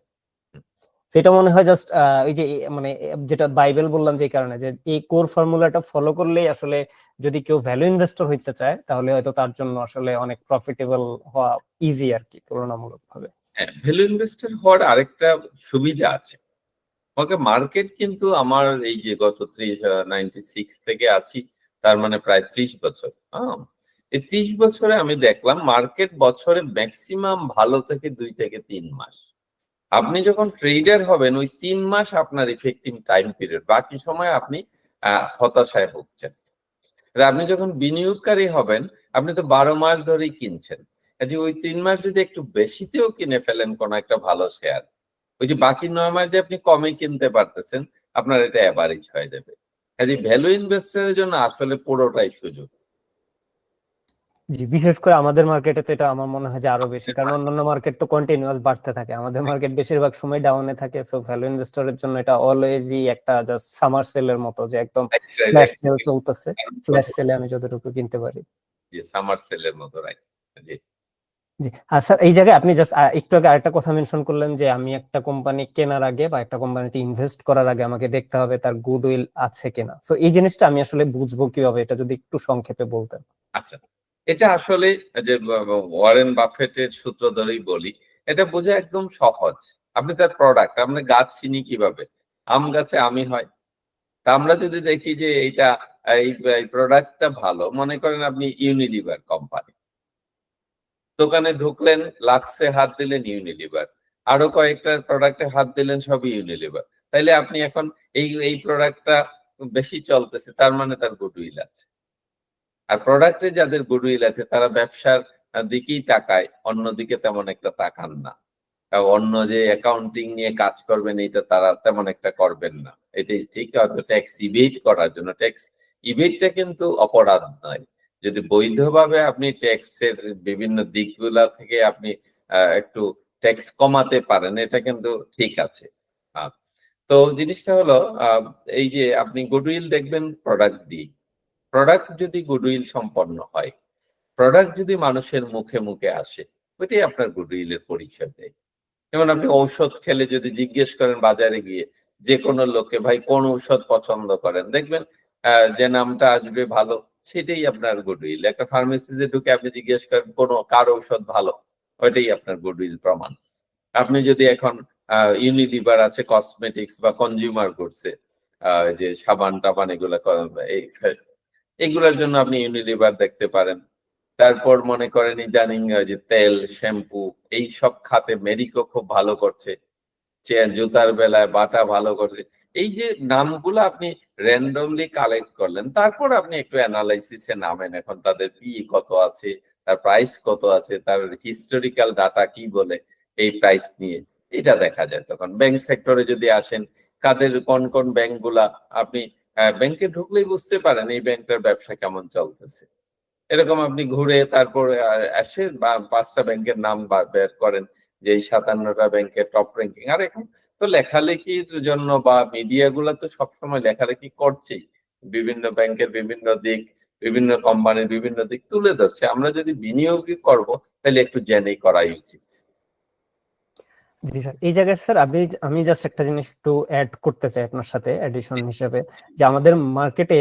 সেটা মনে হয় জাস্ট এই যে মানে যেটা বাইবেল বললাম, যে কারণে যে এই কোর ফর্মুলাটা ফলো করলেই আসলে যদি কেউ ভ্যালু ইনভেস্টর হইতে চায়, তাহলে হয়তো তার জন্য আসলে অনেক প্রফিটেবল হওয়া ইজি আর কি, তুলনামূলকভাবে। হ্যাঁ, ভ্যালু ইনভেস্টর হওয়ার আরেকটা সুবিধা আছে। ওকে, মার্কেট কিন্তু আমার এই যে গত 96 থেকে আছি, তার মানে প্রায় 30 বছর। হ্যাঁ, এই 30 বছরে আমি দেখলাম মার্কেট বছরে ম্যাক্সিমাম ভালো থেকে 2 থেকে 3 মাস। আপনি যখন ট্রেডার হবেন, ওই 3 মাস আপনার ইফেক্টিভ টাইম পিরিয়ড, বাকি সময় আপনি হতাশায় ভুগছেন। আপনি যখন বিনিয়োগকারী হবেন, আপনি তো 12 মাস ধরেই কিনছেন। কাজে ওই 3 মাস যদি একটু বেশিতেও কিনে ফেলেন কোন একটা ভালো শেয়ার, ওই যে বাকি 9 মাস যে আপনি কমে কিনতে পারতেছেন, আপনার এটা অ্যাভারেজ হয়ে যাবে। কাজে ভ্যালু ইনভেস্টরের জন্য আসলে পুরোটাই সুযোগ। জি, বিশেষ করে আমাদের মার্কেটে তো এটা আমার মনে হয় যে আরো বেশি, কারণ অন্যান্য মার্কেট তো কন্টিনিউয়াস বাড়তে থাকে, আমাদের মার্কেট বেশিরভাগ সময় ডাউনে থাকে। সো ভ্যালু ইনভেস্টরের জন্য এটা অলওয়েজই একটা জাস্ট সামার সেলের মতো, যে একদম ফ্ল্যাশ সেল চলতেছে, ফ্ল্যাশ সেলে আমি যতটুকু কিনতে পারি। জি, সামার সেলের মতো, রাইট। জি। জি, স্যার এই জায়গায় আপনি জাস্ট একটু আগে আরেকটা কথা মেনশন করলেন যে আমি একটা কোম্পানি কেনার আগে বা একটা কোম্পানিতে ইনভেস্ট করার আগে আমাকে দেখতে হবে তার গুডউইল আছে কিনা। সো এই জিনিসটা আমি আসলে বুঝবো কিভাবে, এটা যদি একটু সংক্ষেপে বলতেন। আচ্ছা, এটা আসলে যে ওয়ারেন বাফেটের সূত্র ধরেই বলি, এটা বোঝা একদম সহজ। আপনি তার প্রোডাক্ট, আমরা গাছ চিনি কিভাবে? আম গাছে আমই হয়। তা আমরা যদি দেখি যে এইটা, এই প্রোডাক্টটা ভালো, মনে করেন আপনি ইউনিলিভার কোম্পানি, দোকানে ঢুকলেন, লাক্সে হাত দিলেন, ইউনিলিভার, আরো কয়েকটা প্রোডাক্টে হাত দিলেন, সবই ইউনিলিভার। তাইলে আপনি এখন এই প্রোডাক্টটা বেশি চলতেছে, তার মানে তার গুডউইল আছে। আর প্রোডাক্টে যাদের গুডউইল আছে তারা ব্যবসার দিকেই তাকায়, অন্যদিকে তেমন একটা তাকান না। অন্য যে অ্যাকাউন্টিং নিয়ে কাজ করবেন, এটা তারা তেমন একটা করবেন না। এটাই ঠিক, হয়তো ট্যাক্স ইভেট করার জন্য। ট্যাক্স ইভেটটা কিন্তু অপরাধ নয়, যদি বৈধভাবে আপনি ট্যাক্সের বিভিন্ন দিকগুলা থেকে আপনি একটু ট্যাক্স কমাতে পারেন, এটা কিন্তু ঠিক আছে। আহ, তো তো জিনিসটা হলো এই যে আপনি গুডউইল দেখবেন প্রোডাক্ট দিয়ে, প্রোডাক্ট যদি গুডউইল সম্পন্ন হয়, প্রোডাক্ট যদি মানুষের মুখে মুখে আসে, ওইটাই আপনার গুডউইলের পরিচয় দেয়। যেমন আপনি ঔষধ খেলে যদি জিজ্ঞেস করেন বাজারে গিয়ে যে কোনো লোককে, ভাই কোন ঔষধ পছন্দ করেন, দেখবেন যে নামটা আসবে ভালো, সেটাই আপনার গুডউইল। একটা ফার্মেসিতে ঢুকে আপনি জিজ্ঞেস করেন কার ঔষধ ভালো, ওইটাই আপনার গুডউইল প্রমাণ। আপনি যদি এখন ইউনিলিভার আছে কসমেটিক্স বা কনজিউমার গুডসে, যে সাবান টাবান এগুলা এগুলোর জন্য আপনি ইউনিলিভার দেখতে পারেন। তারপর মনে করেন ইদানিং যে তেল, শ্যাম্পু, এই সব খাতে মেরিকো খুব ভালো করছে, জুতার বেলায় বাটা ভালো করছে। এই যে নামগুলো আপনি র্যান্ডমলি কালেক্ট করলেন, তারপর আপনি একটু অ্যানালাইসিসে নামেন, এখন তাদের পি কত আছে, তার প্রাইস কত আছে, তার হিস্টোরিক্যাল ডাটা কি বলে এই প্রাইস নিয়ে, এটা দেখা যায়। তখন ব্যাংক সেক্টরে যদি আসেন, কাদের কোন কোন ব্যাংক গুলা আপনি ব্যাংকে ঢুকলেই বুঝতে পারেন এই ব্যাংকটার ব্যবসা কেমন চলতেছে। এরকম আপনি ঘুরে তারপর আসে বা 5টা ব্যাংকের নাম বের করেন যে এই 57টা ব্যাংকের টপ র্যাঙ্কিং। আর এখন তো লেখালেখির জন্য বা মিডিয়া গুলা তো সবসময় লেখালেখি করছেই, বিভিন্ন ব্যাংকের বিভিন্ন দিক, বিভিন্ন কোম্পানির বিভিন্ন দিক তুলে ধরছে। আমরা যদি বিনিয়োগই করব তাহলে একটু জেনেই করাই উচিত। জি স্যার, এই জায়গায় স্যার আমি জাস্ট একটা জিনিস একটু অ্যাড করতে চাই আপনার সাথে এডিশন হিসেবে, যে আমাদের মার্কেটে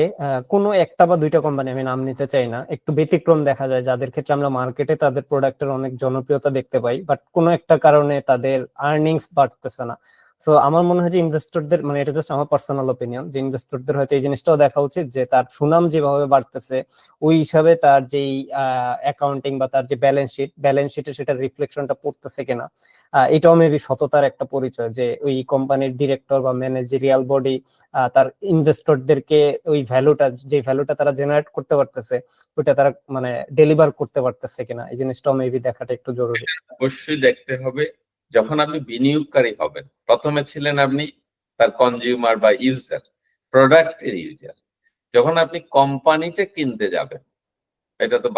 কোনো একটা বা দুইটা কোম্পানি, আমি নাম নিতে চাই না, একটু ব্যতিক্রম দেখা যায় যাদের ক্ষেত্রে আমরা মার্কেটে তাদের প্রোডাক্টের অনেক জনপ্রিয়তা দেখতে পাই, বাট কোনো একটা কারণে তাদের আর্নিংস বাড়তেছে না। সো আমার মনে হয় যে ইনভেস্টরদের, মানে এটা জাস্ট আমার পার্সোনাল ওপিনিয়ন, যে ইনভেস্টরদের হয়তো এই জিনিসটাও দেখা উচিত যে তার সুনাম যেভাবে বাড়তেছে ওই হিসাবে তার যেই অ্যাকাউন্টিং বা তার যে ব্যালেন্স শিটে সেটার রিফ্লেকশনটা পড়তেছে কিনা। এটাও মেবি সততার একটা পরিচয়, যে ওই কোম্পানির ডিরেক্টর বা ম্যানেজেরিয়াল বডি তার ইনভেস্টরদেরকে ওই ভ্যালুটা তারা জেনারেট করতে পারতেছে, ওইটা তারা মানে ডেলিভার করতে পারতেছে কিনা, এই জিনিসটাও মেবি দেখাটা একটু জরুরি। অবশ্যই দেখতে হবে। যখন আপনি বিনিয়োগকারী হবেন, প্রথমে ছিলেন আপনি তার কনজিউমার বা ইউজার, প্রোডাক্টের ইউজার। যখন আপনি কোম্পানিটা কিনতে যাবেন, এটা তো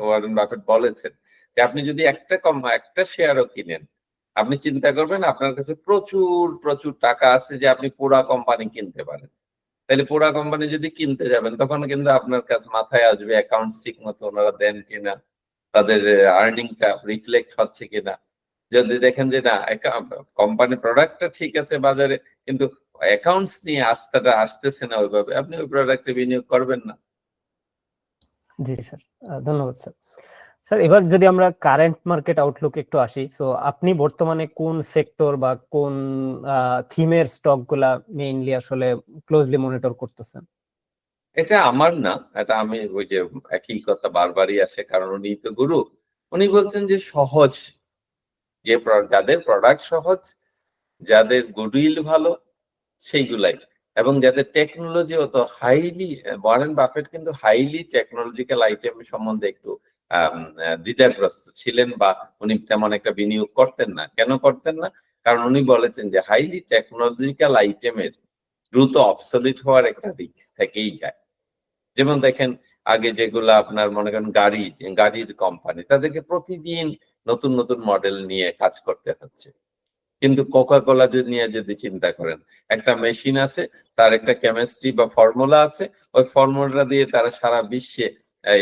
ওয়ারেন বাফেট বলেছেন যে আপনি যদি একটা শেয়ারও কিনেন, আপনি চিন্তা করবেন আপনার কাছে প্রচুর প্রচুর টাকা আছে যে আপনি পুরা কোম্পানি কিনতে পারেন। তাহলে পুরা কোম্পানি যদি কিনতে যাবেন, তখন কিন্তু আপনার কাছে মাথায় আসবে অ্যাকাউন্টস ঠিক মতো ওনারা দেন কিনা, তাদের আর্নিংটা রিফ্লেক্ট হচ্ছে কিনা। যদি দেখেন যে না, কোম্পানি প্রোডাক্টটা ঠিক আছে বাজারে, কিন্তু অ্যাকাউন্টস নিয়ে আস্থাটা আসতেছে না ওইভাবে, আপনি ওই প্রোডাক্টে বিনিয়োগ করবেন না। জি স্যার, ধন্যবাদ স্যার। স্যার, এবার যদি আমরা কারেন্ট মার্কেট আউটলুক একটু আসি, সো আপনি বর্তমানে কোন সেক্টর বা কোন থিমের স্টক গুলা মেইনলি আসলে ক্লোজলি মনিটর করতেছেন? এটা আমার না, এটা আমি ওই যে একই কথা বারবারই আসে, কারণ উনি তো গুরু। উনি বলছেন যে সহজ, যাদের প্রোডাক্ট সহজ, যাদের গুডউইল ভালো, সেইগুলাই, এবং যাদের টেকনোলজি অত হাইলি, ওয়ারেন বাফেট কিন্তু হাইলি টেকনোলজিক্যাল আইটেম সম্বন্ধে একটু দ্বিধাগ্রস্ত ছিলেন, বা উনি তেমন একটা বিনিয়োগ করতেন না। কেন করতেন না? কারণ উনি বলেছেন যে হাইলি টেকনোলজিক্যাল আইটেমের দ্রুত অবসলিট হওয়ার একটা রিস্ক থেকেই যায়। যেমন দেখেন, আগে যেগুলো আপনার মনে করেন গাড়ির কোম্পানি, তাদেরকে প্রতিদিন নতুন নতুন মডেল নিয়ে কাজ করতে হচ্ছে। কিন্তু কোকা কোলা নিয়ে যদি চিন্তা করেন, একটা মেশিন আছে, তার একটা কেমিস্ট্রি বা ফর্মুলা আছে, ওই ফর্মুলা দিয়ে তারা সারা বিশ্বে এই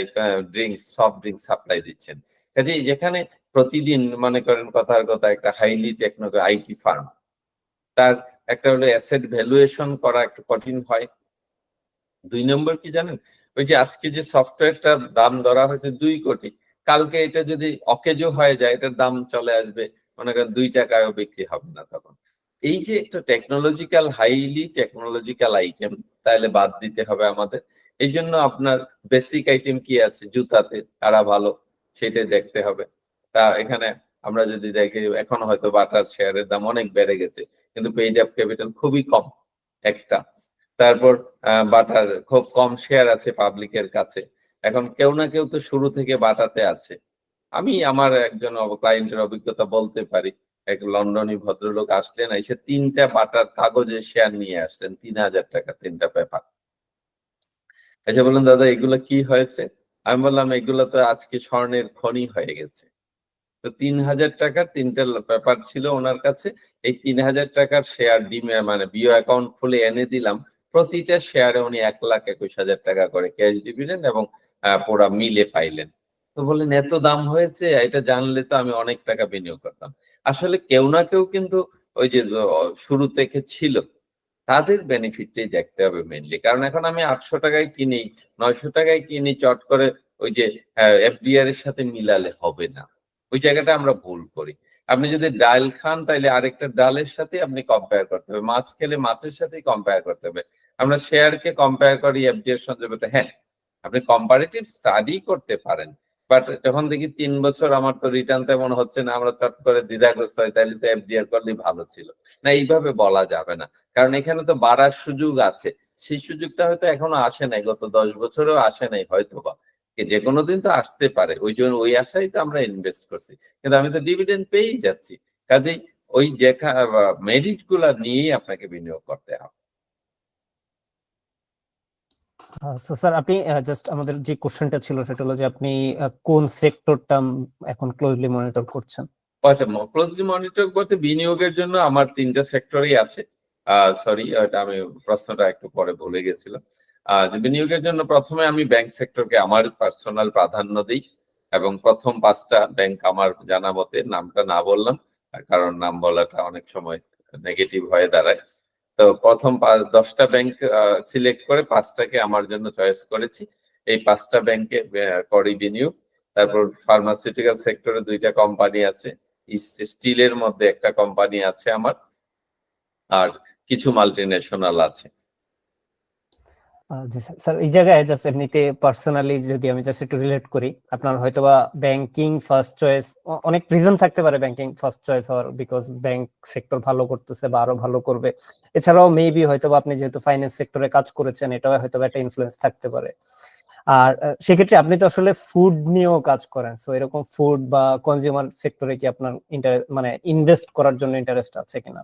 সফট ড্রিঙ্কস সাপ্লাই দিচ্ছেন। কাজেই যেখানে প্রতিদিন মনে করেন কথার কথা একটা হাইলি টেকনোলজি আইটি ফার্ম, তার একটা হলো অ্যাসেট ভ্যালুয়েশন করা একটু কঠিন হয়। 2 নম্বর কি জানেন, ওই যে আজকে যে সফটওয়্যারটার দাম ধরা হয়েছে 2 কোটি, কালকে এটা যদি অকেজো হয়ে যায়, এটার দাম চলে আসবে মনে করেন 2 টাকায়ও বিক্রি হবে না তখন। এই যে একটা হাইলি টেকনোলজিক্যাল আইটেম, তাহলে বাদ দিতে হবে আমাদের। এই জন্য আপনার বেসিক আইটেম কি আছে, জুতাতে কারা ভালো সেটাই দেখতে হবে। তা এখানে আমরা যদি দেখি, এখন হয়তো বাটার শেয়ারের দাম অনেক বেড়ে গেছে, কিন্তু পেইড আপ ক্যাপিটাল খুবই কম একটা। তারপর বাটার খুব কম শেয়ার আছে পাবলিকের কাছে। এখন কেউ না কেউ তো শুরু থেকে বাটাতে আছে। আমি আমার একজন ক্লায়েন্টের অভিজ্ঞতা বলতে পারি। এক লন্ডনী ভদ্রলোক আসলেন, এসে 3টা বাটার কাগজের শেয়ার নিয়ে আসলেন, 3000 টাকা 3টা পেপার। এসে বললেন, দাদা এগুলো কি হয়েছে? আমি বললাম, এগুলো তো আজকে স্বর্ণের খনি হয়ে গেছে। তো 3,000 টাকার 3টা পেপার ছিল ওনার কাছে। এই 3,000 টাকার শেয়ার মানে বিও অ্যাকাউন্ট খুলে এনে দিলাম। প্রতিটা শেয়ারে উনি 1,21,000 টাকা করে ক্যাশ ডিভিডেন্ড এবং পুরা মিলে পাইলেন। তো বললেন এত দাম হয়েছে, এটা জানলে তো আমি অনেক টাকা বিনিয়োগ করতাম। আসলে কেউ না কেউ কিন্তু ওই যে শুরু থেকে ছিল, তাদের বেনিফিটটাই দেখতে হবে মেইনলি। কারণ এখন আমি 800 টাকায় কিনি, 900 টাকায় কিনি, চট করে ওই যে এফডিআর এর সাথে মিলালে হবে না। ওই জায়গাটা আমরা ভুল করি। আপনি যদি ডাল খান তাইলে আরেকটা ডালের সাথে আপনি কম্পেয়ার করতে হবে। মাছ খেলে মাছের সাথেই কম্পেয়ার করতে হবে। আমরা শেয়ারকে কম্পেয়ার করি এফডিআর সঞ্চয়। হ্যাঁ, আপনি কম্পারেটিভ স্টাডি করতে পারেন। বাট যখন দেখি 3 বছর আমার তো রিটার্ন তেমন হচ্ছে না, আমরা চট করে দ্বিধাগ্রস্ত হয়, তাহলে তো এফডিআর করলেই ভালো ছিল। না, এইভাবে বলা যাবে না। কারণ এখানে তো বাড়ার সুযোগ আছে। সেই সুযোগটা হয়তো এখনো আসে নাই, গত 10 বছরেও আসে নাই হয়তোবা। যে কোনো দিন তো আসতে পারে। ওই জন্য ওই আশাই তো আমরা ইনভেস্ট করছি। কিন্তু আমি তো ডিভিডেন্ড পেয়েই যাচ্ছি। কাজেই ওই মেরিট গুলা নিয়েই আপনাকে বিনিয়োগ করতে হবে। সো স্যার, আপনি জাস্ট আমাদের যে কোশ্চেনটা ছিল সেটা হলো যে আপনি কোন সেক্টরটা এখন ক্লোজলি মনিটর করছেন? আচ্ছা, ক্লোজলি মনিটর করতে বিনিয়োগের জন্য আমার 3টা সেক্টরই আছে। সরি, এটা আমি প্রশ্নটা একটু পরে ভুলে গেছিলাম। বিনিয়োগের জন্য প্রথমে আমি ব্যাংক সেক্টরকে আমার পার্সোনাল প্রাধান্য দিই এবং প্রথম 5টা ব্যাংক আমার জানা মতে, নামটা না বললাম কারণ নাম বলাটা অনেক সময় নেগেটিভ হয়ে দাঁড়ায়। তো প্রথম 10টা ব্যাংক সিলেক্ট করে 5টাকে আমার জন্য চয়েস করেছি। এই 5টা ব্যাংকে করি বিনিয়োগ। তারপর ফার্মাসিউটিক্যাল সেক্টরে 2টা কোম্পানি আছে, স্টিলের মধ্যে একটা কোম্পানি আছে আমার, আর কিছু মাল্টিন্যাশনাল আছে। জি স্যার, এই জায়গায় জাস্ট এমনিতে পার্সোনালি যদি আমি জাস্ট একটু রিলেট করি, আপনার হয়তোবা ব্যাংকিং ফার্স্ট চয়েস, অনেক রিজন থাকতে পারে ব্যাংকিং ফার্স্ট চয়েস হওয়ার, বিকজ ব্যাংক সেক্টর ভালো করতেছে বা আরো ভালো করবে। এছাড়াও মেবি হয়তোবা আপনি যেহেতু ফাইন্যান্স সেক্টরে কাজ করেছেন, এটাও হয়তোবা একটা ইনফ্লুয়েন্স থাকতে পারে। আর সেক্ষেত্রে আপনি তো আসলে ফুড নিয়েও কাজ করেন, সো এরকম ফুড বা কনজিউমার সেক্টরে কি আপনার মানে ইনভেস্ট করার জন্য ইন্টারেস্ট আছে কিনা?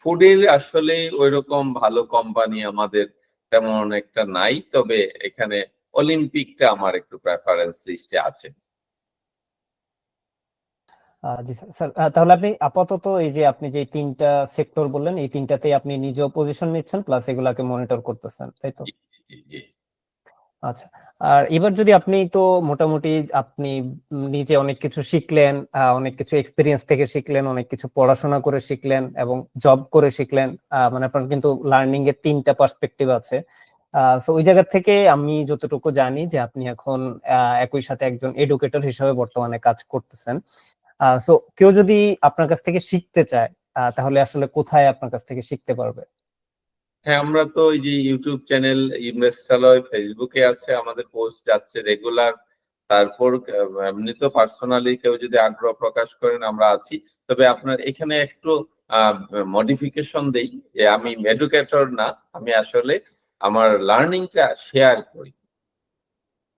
ফুডের আসলে ওইরকম ভালো কোম্পানি আমাদের তেমন একটা নাই, তবে এখানে অলিম্পিকটা আমার একটু প্রেফারেন্স লিস্টে আছে। জি স্যার। স্যার, তাহলে আপনি আপাতত এই যে আপনি যে 3টা সেক্টর বললেন, এই 3টাতেই আপনি নিজেও পজিশন নিচ্ছেন প্লাস এগুলাকে মনিটর করতেছেন, তাই তো? জি, জি, জি। আচ্ছা। আর এবার যদি আপনি তো মোটামুটি আপনি নিজে অনেক কিছু শিখলেন, অনেক কিছু এক্সপিরিয়েন্স থেকে শিখলেন, অনেক কিছু পড়াশোনা করে শিখলেন এবং জব করে শিখলেন, মানে আপনার কিন্তু লার্নিং এর 3টা পার্সপেক্টিভ আছে। সো ওই জায়গা থেকে আমি যতটুকু জানি যে আপনি এখন একই সাথে একজন এডুকেটর হিসেবে বর্তমানে কাজ করতেছেন। সো কেউ যদি আপনার কাছ থেকে শিখতে চায়, তাহলে আসলে কোথায় আপনার কাছ থেকে শিখতে পারবে? হ্যাঁ, আমরা তো ওই যে ইউটিউব চ্যানেল ইনভেস্টালয়, ফেসবুকে আছে, আমাদের পোস্ট যাচ্ছে রেগুলার। তারপর এমনি তো পার্সোনালি কেউ যদি আগ্রহ প্রকাশ করেন, আমরা আছি। তবে আপনার এখানে একটু মডিফিকেশন দেই যে আমি এডুকেটর না, আমি আসলে আমার লার্নিংটা শেয়ার করি।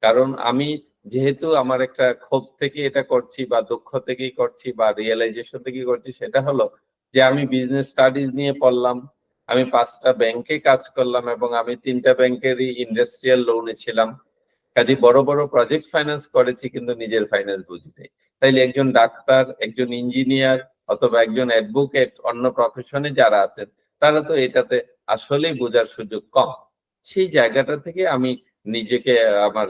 কারণ আমি যেহেতু আমার একটা ক্ষোভ থেকে এটা করছি বা দুঃখ থেকেই করছি বা রিয়েলাইজেশন থেকেই করছি, সেটা হলো যে আমি বিজনেস স্টাডিজ নিয়ে পড়লাম, আমি 5টা ব্যাংকে কাজ করলাম এবং আমি 3টা ব্যাংকেরই ইন্ডাস্ট্রিয়াল লোনে ছিলাম। কাজে বড় বড় প্রজেক্ট ফাইন্যান্স করেছি কিন্তু নিজের ফাইন্যান্স বুঝি নাই। তাইলে একজন ডাক্তার, একজন ইঞ্জিনিয়ার অথবা একজন অ্যাডভোকেট, অন্য প্রফেশনে যারা আছেন, তারা তো এটাতে আসলেই বোঝার সুযোগ কম। সেই জায়গাটা থেকে আমি নিজেকে আমার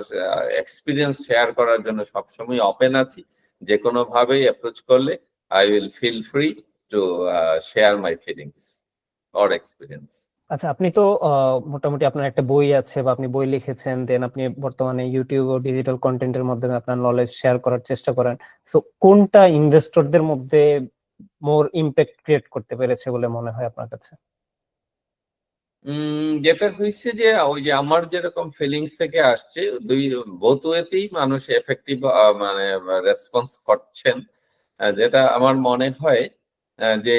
এক্সপিরিয়েন্স শেয়ার করার জন্য সবসময় ওপেন আছি। যে কোনো ভাবেই অ্যাপ্রোচ করলে I will feel free to share my feelings or experience. আচ্ছা, আপনি তো মোটামুটি আপনার একটা বই আছে বা আপনি বই লিখেছেন, দেন আপনি বর্তমানে ইউটিউব ও ডিজিটাল কন্টেন্টের মাধ্যমে আপনার নলেজ শেয়ার করার চেষ্টা করেন। সো কোনটা ইনভেস্টরদের মধ্যে মোর ইমপ্যাক্ট ক্রিয়েট করতে পেরেছে বলে মনে হয় আপনার কাছে? যেটা হয়েছে যে ওই যে আমার যেরকম ফিলিংস থেকে আসছে, বোথ ওয়েতেই মানুষ এফেক্টিভ মানে রেসপন্স করছেন। যেটা আমার মনে হয় যে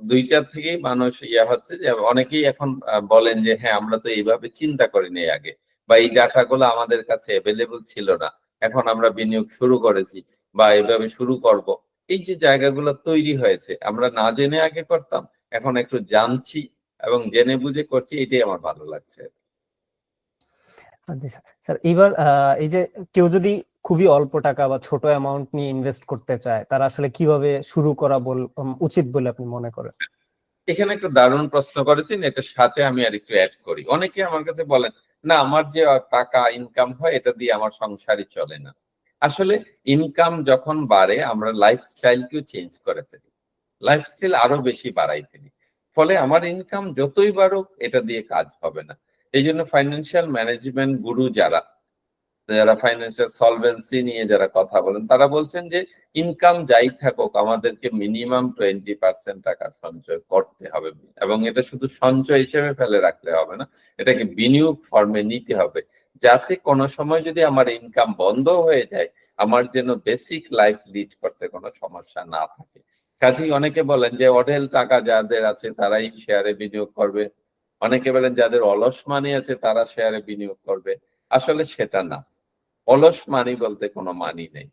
2টা থেকেই মানুষ হচ্ছে যে অনেকেই এখন বলেন যে হ্যাঁ, আমরা তো এইভাবে চিন্তা করিনি আগে, বা এই ডাটাগুলো আমাদের কাছে অ্যাভেলেবল ছিল না, এখন আমরা বিনিয়োগ শুরু করেছি বা এইভাবে শুরু করব। এই যে জায়গাগুলো তৈরি হয়েছে, আমরা না জেনে আগে করতাম, এখন একটু জানছি এবং জেনে বুঝে করছি, এটাই আমার ভালো লাগছে। জি স্যার। স্যার, এবার এই যে কেউ যদি খুবই অল্প টাকা বা ছোট অ্যামাউন্ট নিয়ে ইনভেস্ট করতে চায়, তারা আসলে কিভাবে শুরু করা উচিত বলে আপনি মনে করেন? এখানে একটা দারুণ প্রশ্ন করেছেন, এটার সাথে আমি আর একটু অ্যাড করি। অনেকে আমার কাছে বলেন, না আমার যে টাকা ইনকাম হয় এটা দিয়ে আমার সংসারই চলে না। আসলে ইনকাম যখন বাড়ে আমরা লাইফস্টাইলকেও চেঞ্জ করে ফেলি, লাইফস্টাইল আরো বেশি বাড়াই ফেলি। ফলে আমার ইনকাম যতই বাড়ুক এটা দিয়ে কাজ হবে না। এই জন্য ফাইন্যান্সিয়াল ম্যানেজমেন্ট গুরু যারা যারা ফাইন্যান্সিয়াল সলভেন্সি নিয়ে যারা কথা বলেন তারা বলছেন যে ইনকাম যাই থাকুক আমাদেরকে মিনিমাম 20% টাকা সঞ্চয় করতে হবে, এবং এটা শুধু সঞ্চয় হিসেবে ফেলে রাখলে হবে না, এটাকে বিনিয়োগ ফর্মে নিতে হবে, যাতে কোনো সময় যদি আমার ইনকাম বন্ধ হয়ে যায় আমার যেন বেসিক লাইফ লিড করতে কোনো সমস্যা না থাকে। কাজেই অনেকে বলেন যে অঢেল টাকা যাদের আছে তারাই শেয়ারে বিনিয়োগ করবে, অনেকে বলেন যাদের অলস মানি আছে তারা শেয়ারে বিনিয়োগ করবে। আসলে সেটা না, অলস মানি বলতে কোনো মানি নেই।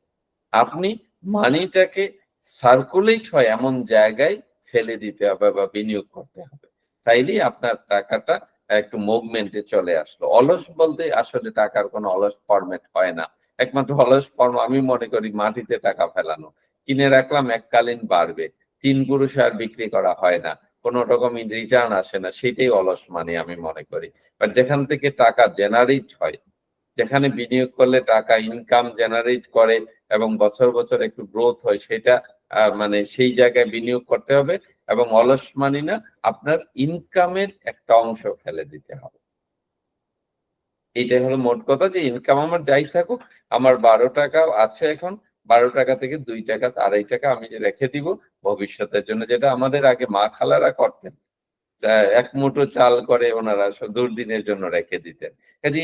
আপনি মানিটাকে সার্কুলেট হয় এমন জায়গায় ফেলে দিতে হবে বা বিনিয়োগ করতে হবে, তাইলেই আপনার টাকাটা একটু মুভমেন্টে চলে আসলো। অলস বলতে আসলে টাকার কোনো অলস ফরম্যাট হয় না। একমাত্র অলস ফর্ম আমি মনে করি মাটিতে টাকা ফেলানো, কিনে রাখলাম এককালীন বাড়বে, 3 পুরুষ আর বিক্রি করা হয় না, কোনো রকম রিটার্ন আসে না, সেটাই অলস মানি আমি মনে করি। বাট যেখান থেকে টাকা জেনারেট হয়, যেখানে বিনিয়োগ করলে টাকা ইনকাম জেনারেট করে এবং বছর বছর একটু গ্রোথ হয়, সেটা মানে সেই জায়গায় বিনিয়োগ করতে হবে, এবং অলস মানি না, আপনার ইনকামের একটা অংশ ফেলে দিতে হবে। এইটাই হলো মোট কথা, যে ইনকাম আমার যাই থাকুক, আমার 12 টাকা আছে এখন, 12 টাকা থেকে 2 টাকা 2.5 টাকা আমি যে রেখে দিব ভবিষ্যতের জন্য, যেটা আমাদের আগে মা খালারা করতেন। এক মুঠো চাল করে ওনারা দুর্দিনের জন্য রেখে দিতেন। কাজে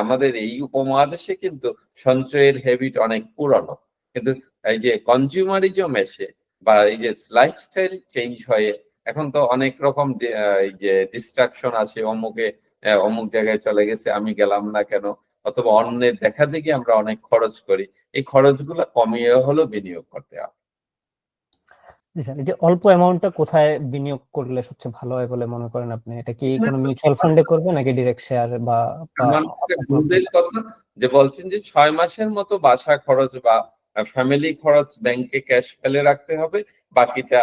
আমাদের এই উপমহাদেশে কিন্তু সঞ্চয়ের হ্যাবিট অনেক পুরনো, কিন্তু এই যে কনজিউমারিজম এসে বা এই যে লাইফস্টাইল চেঞ্জ হয়ে এখন তো অনেক রকম এই যে ডিস্ট্রাকশন আছে, অমুক জায়গায় চলে গেছে আমি গেলাম না কেন, অথবা অন্যের দেখা দেখি আমরা অনেক খরচ করি, এই খরচগুলো কমিয়ে হলো বিনিয়োগ করতে হবে। জি স্যার, এই যে অল্প অ্যামাউন্টটা কোথায় বিনিয়োগ করলে সবচেয়ে ভালো হয় বলে মনে করেন আপনি? এটা কি কোনো মিউচুয়াল ফান্ডে করবে নাকি ডিরেক্ট শেয়ার বা বা আমার একটা ভুলদের কথা, যে বলছেন যে 6 মাসের মতো বাসা খরচ বা ফ্যামিলি খরচ ব্যাংকে ক্যাশ ফেলে রাখতে হবে, বাকিটা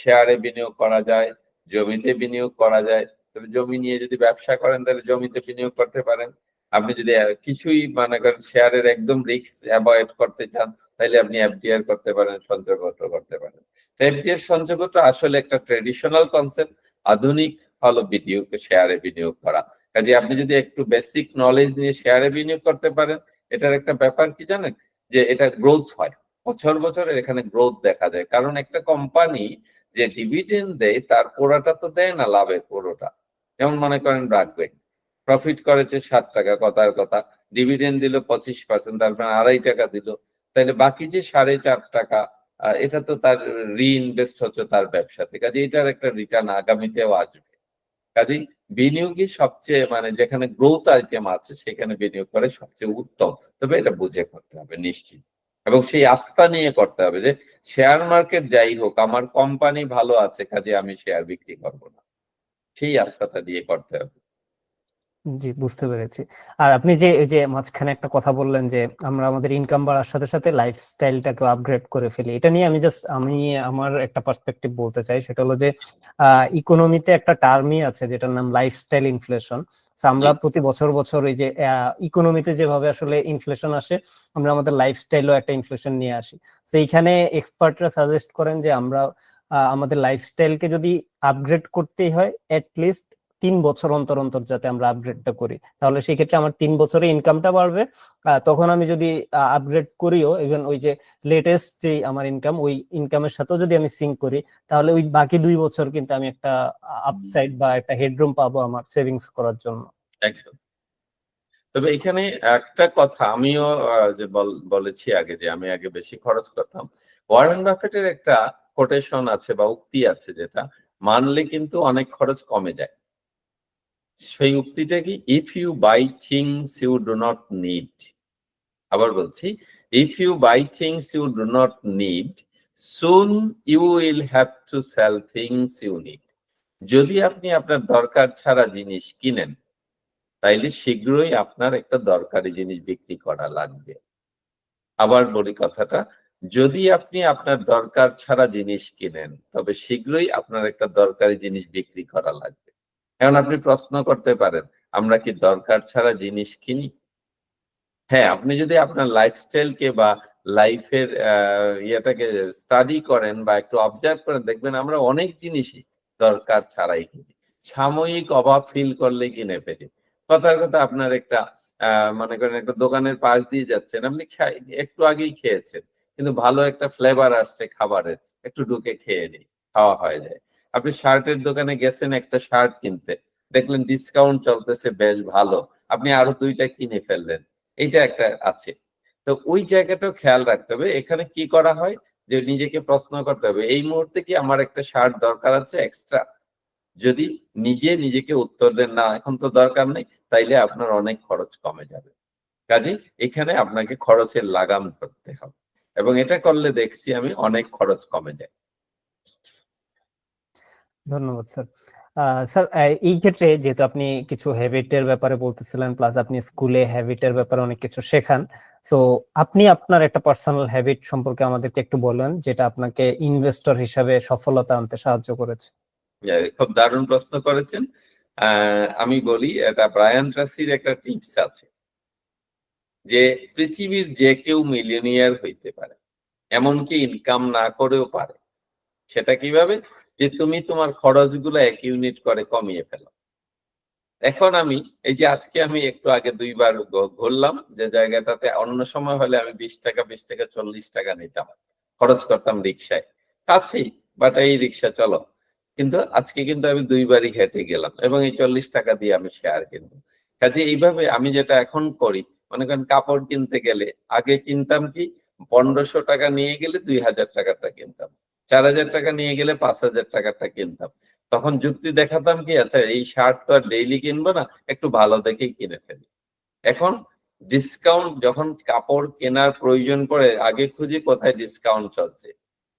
শেয়ারে বিনিয়োগ করা যায়, জমিতে বিনিয়োগ করা যায়। তবে জমি নিয়ে যদি ব্যবসা করেন তাহলে জমিতে বিনিয়োগ করতে পারেন। আপনি যদি কিছুই মনে করেন শেয়ারের একদম রিস্ক অ্যাভয়েড করতে চান তাহলে আপনি এফডিআর করতে পারেন, সঞ্চয়পত্র করতে পারেন। এফডিআর সঞ্চয়পত্র আসলে একটা ট্রেডিশনাল কনসেপ্ট, আধুনিক হলো বিনিয়োগ, শেয়ারে বিনিয়োগ করা। কাজে আপনি যদি একটু বেসিক নলেজ নিয়ে শেয়ারে বিনিয়োগ করতে পারেন, এটার একটা ব্যাপার কি জানেন, যে এটা গ্রোথ হয়, বছর বছর এখানে গ্রোথ দেখা যায়। কারণ একটা কোম্পানি যে ডিভিডেন্ড দেয় তার পুরোটা তো দেয় না, লাভের পুরোটা। যেমন মনে করেন রাখবে, প্রফিট করেছে 7 টাকা, কথার কথা, ডিভিডেন্ড দিল 25%, তারপরে 2.5 টাকা দিল, তাহলে বাকি যে 4.5 টাকা এটা তো তার রিইনভেস্ট হচ্ছে তার ব্যবসাতে। কাজে এটার একটা রিটার্ন আগামীতেও আসবে। কাজেই বিনিয়োগই সবচেয়ে মানে যেখানে গ্রোথ আইটেম আছে সেখানে বিনিয়োগ করে সবচেয়ে উত্তম। তবে এটা বুঝে করতে হবে নিশ্চিত, এবং সেই আস্থা নিয়ে করতে হবে যে শেয়ার মার্কেট যাই হোক আমার কোম্পানি ভালো আছে কাজে আমি শেয়ার বিক্রি করব না, সেই আস্থাটা দিয়ে করতে হবে। জি, বুঝতে পেরেছি। আর আপনি যে এই যে মাঝখানে একটা কথা বললেন যে আমরা আমাদের ইনকাম বাড়ার সাথে সাথে লাইফস্টাইলটাকে আপগ্রেড করে ফেলি, এটা নিয়ে আমি আমার একটা পার্সপেক্টিভ বলতে চাই। সেটা হলো যে ইকোনমিতে একটা টার্মই আছে যেটার নাম লাইফস্টাইল ইনফ্লেশন। আমরা প্রতি বছর বছর এই যে ইকোনমিতে যেভাবে আসলে ইনফ্লেশন আসে, আমরা আমাদের লাইফস্টাইলও একটা ইনফ্লেশন নিয়ে আসি। তো এইখানে এক্সপার্টরা সাজেস্ট করেন যে আমরা আমাদের লাইফস্টাইলকে যদি আপগ্রেড করতেই হয় লিস্ট 3 বছর অন্তর অন্তর যাতে আমরা আপগ্রেডটা করি, তাহলে সেই ক্ষেত্রে আমার 3 বছরে ইনকামটা বাড়বে। তখন আমি যদি আপগ্রেড করিও, ইভেন ওই যে লেটেস্ট যে আমার ইনকাম, ওই ইনকামের সাথেও যদি আমি সিঙ্ক করি, তাহলে ওই বাকি 2 বছর কিন্তু আমি একটা আপসাইড বা একটা হেডরুম পাবো আমার সেভিংস করার জন্য। একদম। তবে এখানে একটা কথা আমিও যে বলেছি আগে, যে আমি আগে বেশি খরচ করতাম। ওয়ারেন বাফেটের একটা কোটেশন আছে বা উক্তি আছে, যেটা মানলে কিন্তু অনেক খরচ কমে যায়। সেই উক্তিটা কি, if you buy things you do not need, আবার বলছি, if you buy things you do not need, soon you will have to sell things you need. যদি আপনি আপনার দরকার ছাড়া জিনিস কিনেন তাইলে শীঘ্রই আপনার একটা দরকারি জিনিস বিক্রি করা লাগবে। আবার বলি কথাটা, যদি আপনি আপনার দরকার ছাড়া জিনিস কিনেন তবে শীঘ্রই আপনার একটা দরকারি জিনিস বিক্রি করা লাগবে। এখন আপনি প্রশ্ন করতে পারেন, আমরা কি দরকার ছাড়া জিনিস কিনি? হ্যাঁ, আপনি যদি আপনার লাইফস্টাইলকে বা লাইফের ইয়েটাকে স্টাডি করেন বা একটু অবজার্ভ করেন, দেখবেন আমরা অনেক জিনিসই দরকার ছাড়াই কিনি। সাময়িক অভাব ফিল করলে কিনে ফেলি। কথার কথা আপনার একটা মনে করেন একটা দোকানের পাশ দিয়ে যাচ্ছেন, আপনি একটু আগেই খেয়েছেন। কিন্তু ভালো একটা ফ্লেভার আসছে খাবারের, একটু ঢুকে খেয়ে নিই, খাওয়া হয়ে যায়। আপনি শার্টের দোকানে গেছেন একটা শার্ট কিনতে, দেখলেন ডিসকাউন্ট চলতেছে বেশ ভালো। আপনি আরো ২ টা কিনে ফেললেন। এইটা একটা আছে। তো ওই জায়গাটাও খেয়াল রাখতে হবে। এখানে কি করা হয় যে নিজেকে প্রশ্ন করতে হবে, এই মুহূর্তে কি আমার একটা শার্ট দরকার আছে এক্সট্রা? যদি নিজে নিজেকে উত্তর দেন না এখন তো দরকার নেই, তাইলে আপনার অনেক খরচ কমে যাবে। কাজেই এখানে আপনাকে খরচের লাগাম ধরতে হবে। এবং এটা করলে দেখছি আমি অনেক খরচ কমে যায়। ধন্যবাদ স্যার। স্যার এই ক্ষেত্রে যেহেতু আপনি কিছু হ্যাবিটের ব্যাপারে বলতেছিলেন, প্লাস আপনি স্কুলে হ্যাবিটের ব্যাপারে অনেক কিছু শেখান। সো আপনি আপনার একটা পার্সোনাল হ্যাবিট সম্পর্কে আমাদেরকে একটু বলেন, যেটা আপনাকে ইনভেস্টর হিসাবে সফলতা আনতে সাহায্য করেছে। খুব দারুণ প্রশ্ন করেছেন। আমি বলি এটা ব্রায়ান ট্রাসির একটা টিপস আছে যে পৃথিবীর যে কেউ মিলিয়নিয়ার হইতে পারে। এমনকি ইনকাম না করেও পারে। সেটা কিভাবে? যে তুমি তোমার খরচগুলো ১ ইউনিট করে কমিয়ে ফেলো। এখন আমি এই যে আজকে আমি একটু আগে ২ বার ঘুরলাম যে জায়গাটাতে অন্য সময় হলে আমি ৳২০, ৳২০, ৳৪০ নিতাম। খরচ করতাম রিক্সায়। কাছেই, বাট এই রিক্সা চলো। কিন্তু আজকে কিন্তু আমি ২ বারই হেঁটে গেলাম এবং এই ৳৪০ দিয়ে আমি শেয়ার কিনবো। কাজেই এইভাবে আমি যেটা এখন করি, মনে করেন কাপড় কিনতে গেলে আগে কিনতাম কি ৳১৫০০ নিয়ে গেলে ৳২,০০০ টা কিনতাম। ৳৪,০০০ নিয়ে গেলে ৳৫,০০০ টা কিনতাম। তখন যুক্তি দেখাতাম কি আচ্ছা এই শার্ট তো আর ডেইলি কিনবো না, একটু ভালো দেখেই কিনে ফেলি। এখন ডিসকাউন্ট যখন কাপড় কেনার প্রয়োজন পড়ে আগে খুঁজি কোথায় ডিসকাউন্ট চলছে।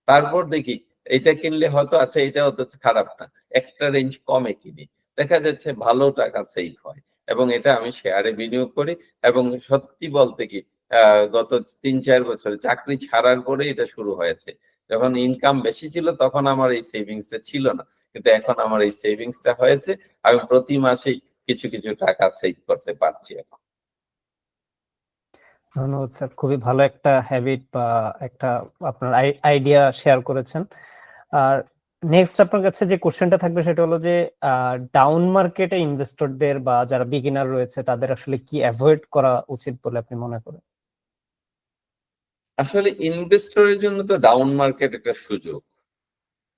তারপর দেখি এটা কিনলে হয়তো আচ্ছা এটা অত খারাপ না। একটা রেঞ্জ কমে কিনি। দেখা যাচ্ছে ভালো টাকা সেভ হয় এবং এটা আমি শেয়ারে বিনিয়োগ করি এবং সত্যি বলতে কি আ গত ৩-৪ বছরে চাকরি ছাড়ার পরে এটা শুরু হয়েছে। যখন ইনকাম বেশি ছিল তখন আমার এই সেভিংসটা ছিল না। কিন্তু এখন আমার এই সেভিংসটা হয়েছে। আমি প্রতি মাসেই কিছু টাকা সেভ করতে পারছি এখন। ধন্যবাদ স্যার। খুবই ভালো একটা হ্যাবিট বা একটা আপনার আইডিয়া শেয়ার করেছেন। আর নেক্সট আপনার কাছে যে কোশ্চেনটা থাকবে সেটা হলো যে ডাউন মার্কেটে ইনভেস্টরদের বা যারা বিগিনার রয়েছে তাদের আসলে কি এভয়েড করা উচিত বলে আপনি মনে করেন? আসলে ইনভেস্টরের জন্য তো ডাউন মার্কেট একটা সুযোগ।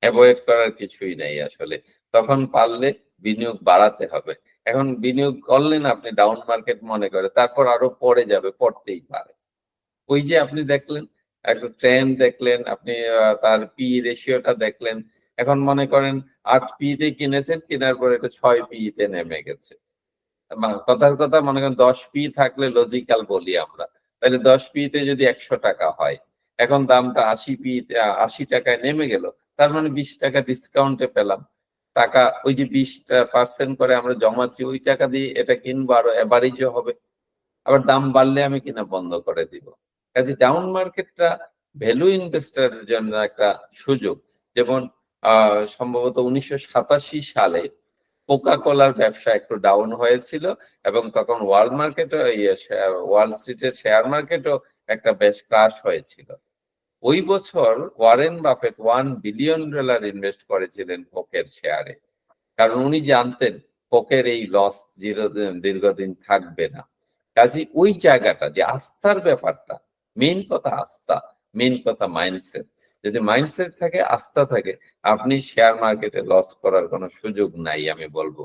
এভয়েড করার কিছুই নাই আসলে। তখন পারলে বিনিয়োগ বাড়াতে হবে। এখন বিনিয়োগ করলেন আপনি ডাউন মার্কেট মনে করে, তারপর আরো পড়ে যাবে, পড়তেই পারে। ওই যে আপনি দেখলেন, একটা ট্রেন্ড দেখলেন, আপনি তার পি রেশিওটা দেখলেন। এখন মনে করেন ৮ পি তে কিনেছেন, কেনার পরে এটা ৬ পি তে নেমে গেছে। কথার কথা মনে করেন ১০ পি থাকলে লজিক্যাল বলি আমরা। তাহলে ১০ পি তে যদি ৳১০০ হয়, এখন দামটা ৮০ পি তে ৳৮০ নেমে গেল। তার মানে ৳২০ ডিসকাউন্টে পেলাম। টাকা ওই যে ২০% করে আমরা জমাচ্ছি ওই টাকা দিয়ে এটা কিনবো আরো এভারেজও হবে। আবার দাম বাড়লে আমি কিনা বন্ধ করে দিব। কাজে ডাউন মার্কেটটা ভ্যালু ইনভেস্টর এর জন্য একটা সুযোগ। যেমন আ সম্ভবত ১৯৮৭ সালে কোকা কোলার ব্যবসা একটু ডাউন হয়েছিল এবং তখন ওয়ার্ল্ড মার্কেটও ওয়াল স্ট্রিটের শেয়ার মার্কেটও একটা বেশ ক্রাশ হয়েছিল। ওই বছর ওয়ারেন বাফেট $1 বিলিয়ন ইনভেস্ট করেছিলেন কোকের শেয়ারে। কারণ উনি জানতেন কোকের এই লস দীর্ঘদিন থাকবে না। কাজেই ওই জায়গাটা যে আস্থার ব্যাপারটা, মেইন কথা আস্থা, মেইন কথা মাইন্ডসেট। যদি মাইন্ডসেট থাকে, আস্থা থাকে, আপনি শেয়ার মার্কেটে লস করার কোনো সুযোগ নাই আমি বলব।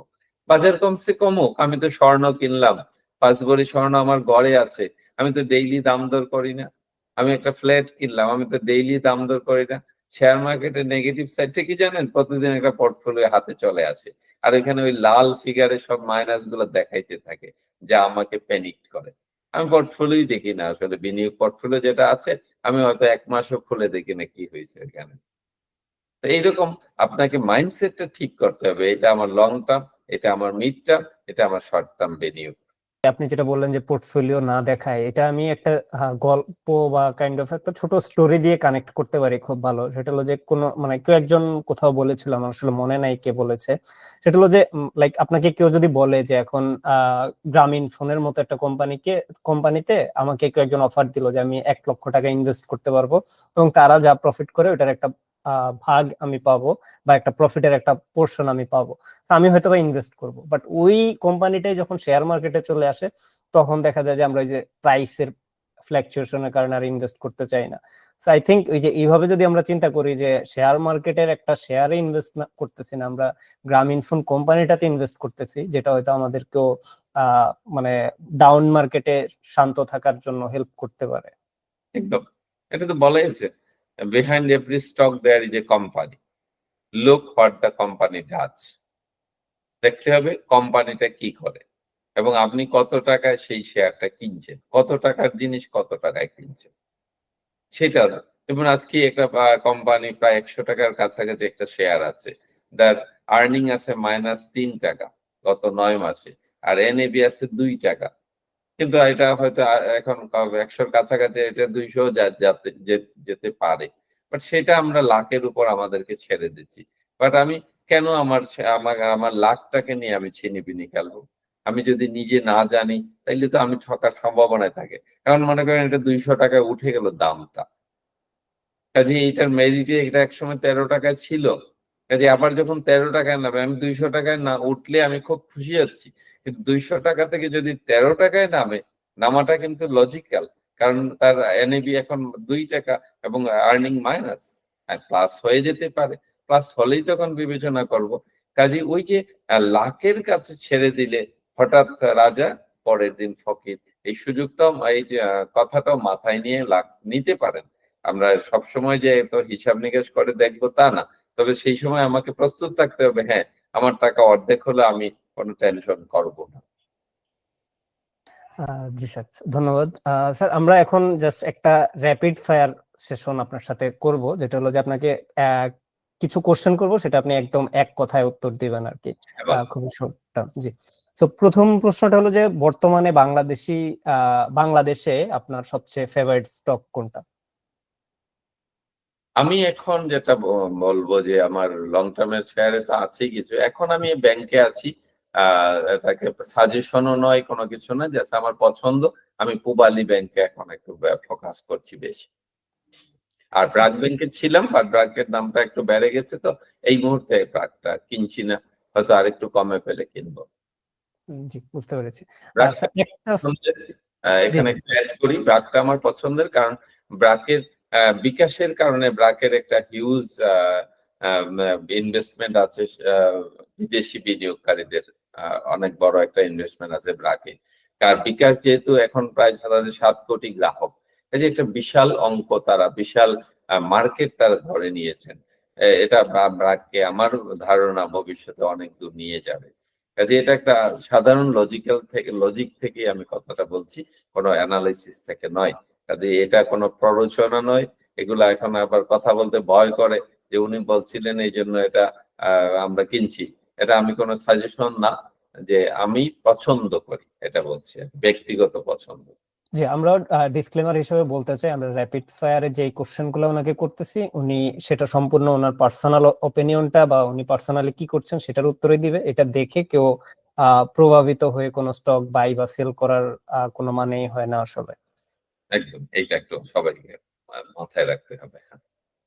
বাজার কমছে কমুক, আমি তো স্বর্ণ কিনলাম। ৫ ভরি স্বর্ণ আমার ঘরে আছে। আমি তো ডেইলি দাম দর করি না। আমি একটা ফ্ল্যাট কিনলাম, আমি তো ডেইলি দাম দর করি না। শেয়ার মার্কেটের নেগেটিভ সাইডটা কি জানেন? প্রতিদিন একটা পোর্টফোলিও হাতে চলে আসে। আর এখানে ওই লাল ফিগারে সব মাইনাস গুলো দেখাইতে থাকে, যা আমাকে প্যানিক করে। আমি পোর্টফোলিওই দেখি না আসলে। বিনিয়োগ পোর্টফোলিও যেটা আছে, আমি হয়তো ১ মাসও খুলে দেখি না কি হইছে এখানে। তো এইরকম আপনাকে মাইন্ডসেটটা ঠিক করতে হবে। এটা আমার লং টার্ম, এটা আমার মিড টার্ম, এটা আমার শর্ট টার্ম বিনিয়োগ। আপনি যেটা বললেন যে পোর্টফোলিও না দেখায়, এটা আমি একটা গল্প বা কাইন্ড অফ একটা ছোট স্টোরি দিয়ে কানেক্ট করতে পারি খুব ভালো। সেটা হলো যে কোনো মানে কেউ একজন কোথাও বলেছিল, আমার আসলে মনে নাই কে বলেছে, সেটা হলো যে লাইক আপনাকে কেউ যদি বলে যে এখন গ্রামীণ ফোনের মতো একটা কোম্পানিতে আমাকে কেউ একজন অফার দিল যে আমি 1 লক্ষ টাকা ইনভেস্ট করতে পারবো এবং তারা যা প্রফিট করে ওটার একটা ভাগ আমি পাবো বা একটা প্রফিটের একটা পোর্শন আমি পাবো, আমি হয়তো বা ইনভেস্ট করব। বাট ওই কোম্পানিটাই যখন শেয়ার মার্কেটে চলে আসে তখন দেখা যায় যে আমরা ওই যে প্রাইসের ফ্ল্যাকচুয়েশনের কারণে আর ইনভেস্ট করতে চাই না। সো আই থিঙ্ক ওই যে এইভাবে যদি আমরা চিন্তা করি যে শেয়ার মার্কেটের একটা শেয়ারে ইনভেস্ট করতেছি না, আমরা গ্রামীণ ফোন কোম্পানিটাতে ইনভেস্ট করতেছি, যেটা হয়তো আমাদেরকেও মানে ডাউন মার্কেটে শান্ত থাকার জন্য হেল্প করতে পারে। একদম, এটা তো বলাই আছে, behind every stock there is a company, look what the company does. দেখতে হবে কোম্পানিটা কি করে এবং আপনি কত টাকায় সেই শেয়ারটা কিনছেন, কত টাকার জিনিস কত টাকায় কিনছেন সেটা। যেমন আজকে একটা কোম্পানি প্রায় 100 টাকার কাছাকাছি একটা শেয়ার আছে, তার আর্নিং আছে -3 টাকা গত 9 মাসে, আর এনএবি আছে 2 টাকা। কিন্তু এটা হয়তো এখন 100-র কাছাকাছি, এটা 200 যেতে পারে, বাট সেটা আমরা লাখের উপর আমাদেরকে ছেড়ে দিচ্ছি। বাট আমি কেন আমার লাখটাকে নিয়ে আমি ছিনিবিনি খেলবো? আমি যদি নিজে না জানি তাইলে তো আমি ঠকার সম্ভাবনায় থাকে। কারণ মনে করেন এটা 200 টাকায় উঠে গেল দামটা, কাজে এটার মেরিটে এটা একসময় 13 টাকায় ছিল। কাজে আবার যখন 13 টাকায় নামে, আমি 200 টাকায় না উঠলে আমি খুব খুশি হচ্ছি। কিন্তু 200 টাকা থেকে যদি 13 টাকায় নামে, নামাটা কিন্তু লজিক্যাল। কারণ তার এনএবি এখন 2 টাকা এবং আর্নিং মাইনাস। প্লাস হয়ে যেতে পারে। প্লাস হলেই তখন বিবেচনা করব। কাজেই ওই যে লাখের কাছে ছেড়ে দিলে হঠাৎ রাজা পরের দিন ফকির। এই সুযোগটাও, এই যে কথাটাও মাথায় নিয়ে লাখ নিতে পারেন। আমরা সবসময় যে এত হিসাব নিকাশ করে দেখবো তা না। তবে সেই সময় আমাকে প্রস্তুত থাকতে হবে, হ্যাঁ, আমার টাকা অর্ধেক হলে আমি কোনো টেনশন করব না। জি স্যার, ধন্যবাদ। স্যার আমরা এখন জাস্ট একটা র্যাপিড ফায়ার সেশন আপনার সাথে করব, যেটা হলো যে আপনাকে কিছু কোশ্চেন করব, সেটা আপনি একদম এক কথায় উত্তর দিবেন আর কি, এবং খুবই শর্ট। জি। তো প্রথম প্রশ্নটা হলো যে বর্তমানে বাংলাদেশে আপনার সবচেয়ে ফেভারিট স্টক কোনটা? আমি এখন যেটা বলবো যে আমার লং টার্মের শেয়ারে তো আছেই কিছু। এখন আমি ব্যাংকে আছি। এটাকে সাজেশনও নয়, কোনো কিছু না, জাস্ট আমার পছন্দ। আমি পূবালী ব্যাংকে এখন একটু ফোকাস করছি বেশি। আর ব্র্যাক ব্যাংকে ছিলাম, বাট ব্র্যাকের দামটা একটু বেড়ে গেছে, তো এই মুহূর্তে ব্র্যাকটা কিনছি না, হয়তো আরেকটু কমে পেলে কিনবো। জি, বুঝতে পেরেছি। ব্র্যাকটা স্যার একটা পছন্দের, জি এখানে একটু অ্যাড করি, ব্র্যাকটা আমার পছন্দের কারণ ব্র্যাকের বিকাশের কারণে ব্র্যাকের একটা হিউজ ইনভেস্টমেন্ট আছে, বিদেশি বিনিয়োগকারীদের অনেক বড় একটা ইনভেস্টমেন্ট আছে ব্র্যাকে। কার বিকাশ যেহেতু এখন প্রায় তাদের 7 কোটি গ্রাহক, এই যে একটা বিশাল অঙ্ক, তারা বিশাল মার্কেট তারা ধরে নিয়েছেন। এটা ব্র্যাককে আমার ধারণা ভবিষ্যতে অনেক দূর নিয়ে যাবে। কাজে এটা একটা সাধারণ লজিক থেকে আমি কথাটা বলছি, কোনো অ্যানালাইসিস থেকে নয়। কাজে এটা কোনো প্ররোচনা নয়। এগুলা এখন আবার কথা বলতে ভয় করে যে উনি বলছিলেন এই জন্য এটা আমরা কিনছি। এটা আমি কোনো সাজেশন না, যে আমি পছন্দ করি এটা বলছি, ব্যক্তিগত পছন্দ। জি, আমরা ডিসক্লেমার হিসেবে বলতে চাই, আমরা র্যাপিড ফায়ারে যে কোশ্চেন গুলো ওনাকে করতেছি, উনি সেটা সম্পূর্ণ ওনার পার্সোনাল ওপিনিয়নটা বা উনি পার্সোনালি কি করছেন সেটার উত্তরই দিবে। এটা দেখে কেউ প্রভাবিত হয়ে কোনো স্টক বাই বা সেল করার কোনো মানেই হয় না আসলে। একদম, এইটা একটু সবাইকে মাথায় রাখতে হবে।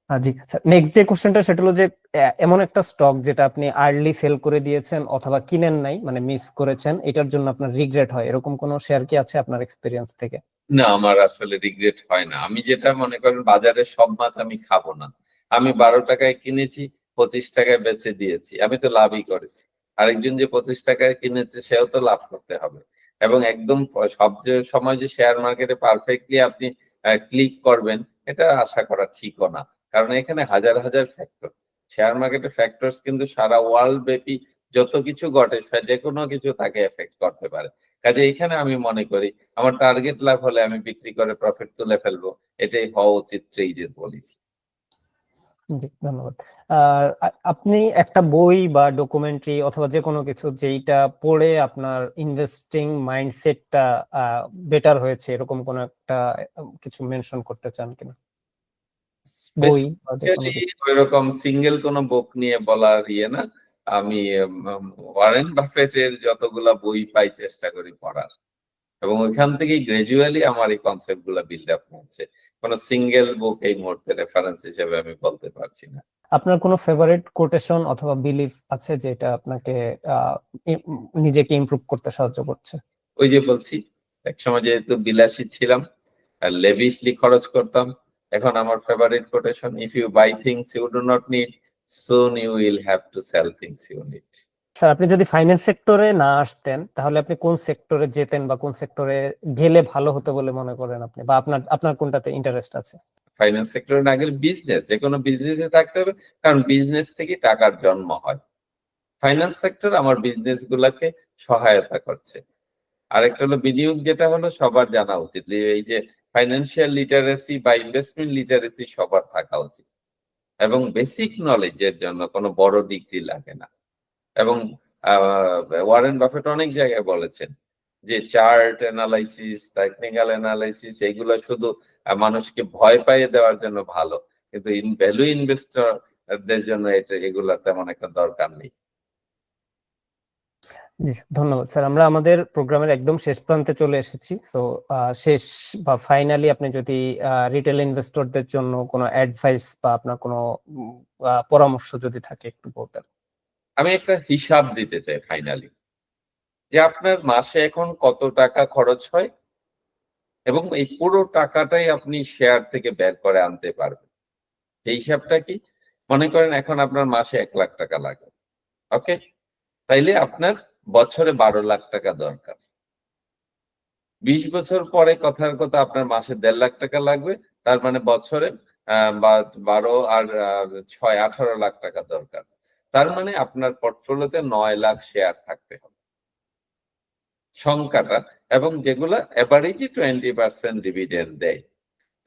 জি স্যার, নেক্সট যে কোশ্চেনটা সেটা হলো যে এমন একটা স্টক যেটা আপনি আর্লি সেল করে দিয়েছেন অথবা কিনেন নাই, মানে মিস করেছেন, এটার জন্য আপনার রিগ্রেট হয়, এরকম কোনো শেয়ার কি আছে আপনার এক্সপিরিয়েন্স থেকে? না, আমার আসলে রিগ্রেট হয় না। আমি যেটা মনে করেন, বাজারে সব মাছ আমি খাবো না। আমি 12 টাকায় কিনেছি, 25 টাকায় বেচে দিয়েছি, আমি তো লাভই করেছি। আরেকজন যে 25 টাকায় কিনেছে সেও তো লাভ করতে হবে। এবং একদম সব যে সময় যে শেয়ার মার্কেটে পারফেক্টলি আপনি ক্লিক করবেন, এটা আশা করা ঠিকও না। কারণ এখানে হাজার হাজার ফ্যাক্টর, শেয়ার মার্কেটে ফ্যাক্টরস কিন্তু সারা ওয়ার্ল্ড ব্যাপী যত কিছু ঘটে, যে কোনো কিছু তাকে এফেক্ট করতে পারে। কাজে এখানে আমি মনে করি আমার টার্গেট লাভ হলে আমি বিক্রি করে প্রফিট তুলে ফেলবো, এটাই হওয়া উচিত ট্রেডের পলিসি। জি, ধন্যবাদ। আর আপনি একটা বই বা ডকুমেন্টারি অথবা যে কোনো কিছু যেইটা পড়ে আপনার ইনভেস্টিং মাইন্ডসেটটা বেটার হয়েছে, এরকম কোনো একটা কিছু মেনশন করতে চান কিনা? বই বা যে কোনো স্পেসিফিক্যালি কিছু। ওইরকম সিঙ্গেল কোনো বুক নিয়ে বলার না। আমি ওয়ারেন বাফেটের যতগুলা বই পাই চেষ্টা করি পড়ার, এবং ওইখান থেকেই গ্রাজুয়ালি আমার এই কনসেপ্ট গুলা বিল্ড আপ হচ্ছে। কোনো সিঙ্গেল বুক এই মুহূর্তে রেফারেন্স হিসেবে আমি বলতে পারছি না। আপনার কোনো ফেভারিট কোটেশন অথবা বিলিফ আছে যেটা আপনাকে আহ, নিজেকে ইমপ্রুভ করতে সাহায্য করছে? ওই যে বলছি, একসময় যেহেতু বিলাসী ছিলাম আর লেভিশলি খরচ করতাম, এখন আমার favourite quotation, if you buy things you do not need, soon you will have to sell things you need. Sir, আপনি যদি ফাইন্যান্স সেক্টরে না আসতেন তাহলে আপনি কোন সেক্টরে যেতেন বা কোন সেক্টরে গেলে ভালো হতো বলে মনে করেন আপনি, বা আপনার আপনার কোনটাতে ইন্টারেস্ট আছে? ফাইন্যান্স সেক্টরে না গেলে বিজনেস, যে কোনো বিজনেসে থাকতে হবে, কারণ বিজনেস থেকে টাকার জন্ম হয়। ফাইন্যান্স সেক্টর আমার বিজনেস গুলাকে সহায়তা করছে। আরেকটা হলো বিনিয়োগ, যেটা হলো সবার জানা উচিত, যে এই যে ফাইন্যান্সিয়াল লিটারেসি বা ইনভেস্টমেন্ট লিটারেসি সবার থাকা উচিত, এবং বেসিক নলেজের জন্য কোনো বড় ডিগ্রি লাগে না। এবং ওয়ারেন বাফেট অনেক জায়গায় বলেছেন যে চার্ট অ্যানালাইসিস, টেকনিক্যাল অ্যানালাইসিস এগুলো শুধু মানুষকে ভয় পাইয়ে দেওয়ার জন্য ভালো, কিন্তু ভ্যালু ইনভেস্টরদের জন্য এগুলো তেমন একটা দরকার নেই। জি, ধন্যবাদ স্যার। আমরা আমাদের প্রোগ্রামের একদম শেষ প্রান্তে চলে এসেছি। তো শেষ বা ফাইনালি আপনি যদি রিটেল ইনভেস্টরদের জন্য কোনো অ্যাডভাইস বা আপনার কোনো পরামর্শ যদি থাকে একটু বলতেন। আমি একটা হিসাব দিতে চাই ফাইনালি, যে আপনার মাসে এখন কত টাকা খরচ হয়, এবং এই পুরো টাকাটাই আপনি শেয়ার থেকে বের করে আনতে পারবেন। এই হিসাবটা কি? মনে করেন এখন আপনার মাসে 1 লাখ টাকা লাগে, ওকে? তাইলে আপনার বছরে 12 লাখ টাকা দরকার। 20 বছর পরে কথার কথা আপনার মাসে 1.5 লাখ টাকা লাগবে। তার মানে বছরে বা 12 আর 6 18 লাখ টাকা দরকার। তার মানে আপনার পোর্টফোলিওতে 9 লাখ শেয়ার থাকতে হবে সংখ্যাটা, এবং যেগুলো এভারেজে 20% ডিভিডেন্ড দেয়।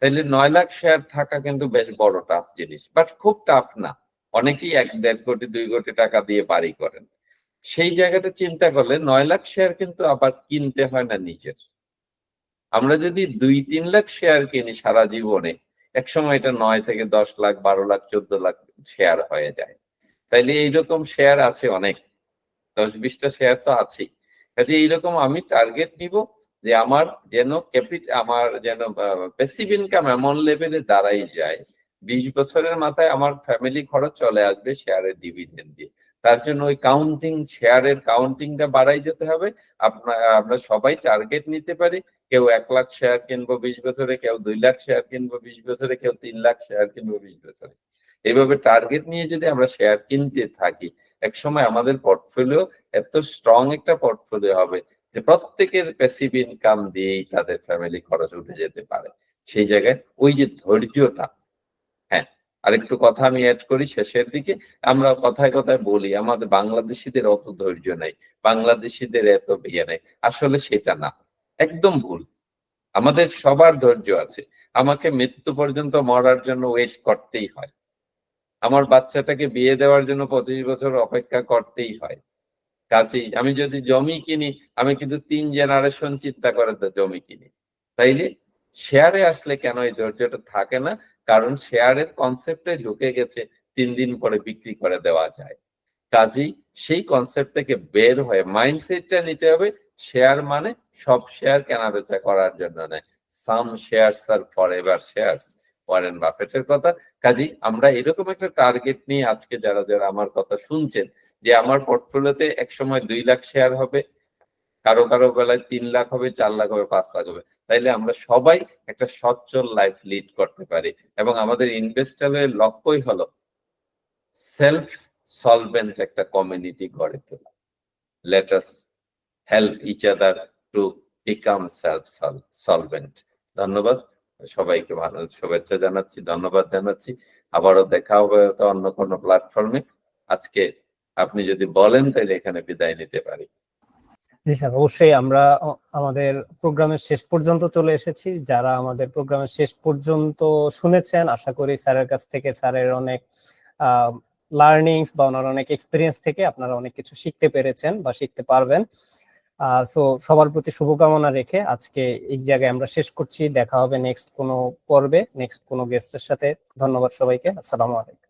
তাইলে 9 লাখ শেয়ার থাকা কিন্তু বেশ বড় টাফ জিনিস, বাট খুব টাফ না। অনেকেই 1-1.5 কোটি 2 কোটি টাকা দিয়ে বাড়ি করেন। সেই জায়গাটা চিন্তা করলে 9 লাখ শেয়ার কিন্তু আবার কিনতে হয় না নিজের। আমরা যদি 2-3 লাখ শেয়ার কিনি সারা জীবনে, একসময় এটা 9 থেকে 10 লাখ 12 লাখ 14 লাখ শেয়ার হয়ে যায়। তাইলে এইরকম শেয়ার আছে অনেক, 10-20টা শেয়ার তো আছেই। কাজে এইরকম আমি টার্গেট নিব যে আমার যেন প্যাসিভ ইনকাম এমন লেভেলে দাঁড়াই যায়, 20 বছরের মাথায় আমার ফ্যামিলি খরচ চলে আসবে শেয়ারের ডিভিডেন্ড দিয়ে। তার জন্য ওই শেয়ারের কাউন্টিংটা বাড়াই যেতে হবে। আমরা সবাই টার্গেট নিতে পারি, কেউ 1 লাখ শেয়ার কিনবো 20 বছরে, কেউ 2 লাখ শেয়ার কিনবো 20 বছরে, কেউ 3 লাখ শেয়ার কিনবো 20 বছরে। এইভাবে টার্গেট নিয়ে যদি আমরা শেয়ার কিনতে থাকি, একসময় আমাদের পোর্টফোলিও এত স্ট্রং একটা পোর্টফোলিও হবে যে প্রত্যেকের প্যাসিভ ইনকাম দিয়েই তাদের ফ্যামিলি খরচ উঠে যেতে পারে। সেই জায়গায় ওই যে ধৈর্যটা, হ্যাঁ, আরেকটু কথা আমি এড করি শেষের দিকে। আমরা কথায় কথায় বলি আমাদের বাংলাদেশিদের অত ধৈর্য নাই, বাংলাদেশিদের এত নাই। আসলে সেটা না, একদম ভুল। আমাদের সবার ধৈর্য আছে। আমাকে মৃত্যু পর্যন্ত মরার জন্য ওয়েট করতেই হয়। আমার বাচ্চাটাকে বিয়ে দেওয়ার জন্য 25 বছর অপেক্ষা করতেই হয়। কাজেই আমি যদি জমি কিনি, আমি কিন্তু 3 জেনারেশন চিন্তা করে তো জমি কিনি। তাইলে শেয়ারে আসলে কেন এই ধৈর্যটা থাকে না? কারণ শেয়ারের কনসেপ্টে ঢুকে গেছে 3 দিন পরে বিক্রি করে দেওয়া যায়। কাজেই সেই কনসেপ্ট থেকে বের হয়ে মাইন্ডসেটটা নিতে হবে, শেয়ার মানে সব শেয়ার কেনাবেচা করার জন্য নয়। সাম শেয়ারস আর ফরএভার শেয়ারস, ওয়ারেন বাফেটের কথা। কাজেই আমরা এরকম একটা টার্গেট নিয়ে আজকে যারা যারা আমার কথা শুনছেন, যে আমার পোর্টফোলিওতে একসময় 2 লাখ শেয়ার হবে, কারো কারো বেলায় 3 লাখ হবে, 4 লাখ হবে, 5 লাখ হবে। তাইলে আমরা সবাই একটা সচ্ছল লাইফ লিড করতে পারি, এবং আমাদের ইনভেস্টরের লক্ষ্যই হলো সেলফ সলভেন্ট একটা কমিউনিটি গড়ে তোলা। Let us help each other to become self solvent. ধন্যবাদ সবাইকে, ভালো শুভেচ্ছা জানাচ্ছি, ধন্যবাদ জানাচ্ছি। আবারও দেখা হবে হয়তো অন্য কোনো প্ল্যাটফর্মে। আজকে আপনি যদি বলেন তাহলে এখানে বিদায় নিতে পারি। জি স্যার, অবশ্যই আমরা আমাদের প্রোগ্রামের শেষ পর্যন্ত চলে এসেছি। যারা আমাদের প্রোগ্রামের শেষ পর্যন্ত শুনেছেন, আশা করি স্যারের কাছ থেকে স্যারের অনেক লার্নিংস বা ওনার অনেক এক্সপিরিয়েন্স থেকে আপনারা অনেক কিছু শিখতে পেরেছেন বা শিখতে পারবেন। সো সবার প্রতি শুভকামনা রেখে আজকে এই জায়গায় আমরা শেষ করছি। দেখা হবে নেক্সট কোনো পর্বে, নেক্সট কোনো গেস্টের সাথে। ধন্যবাদ সবাইকে। আসসালামু আলাইকুম।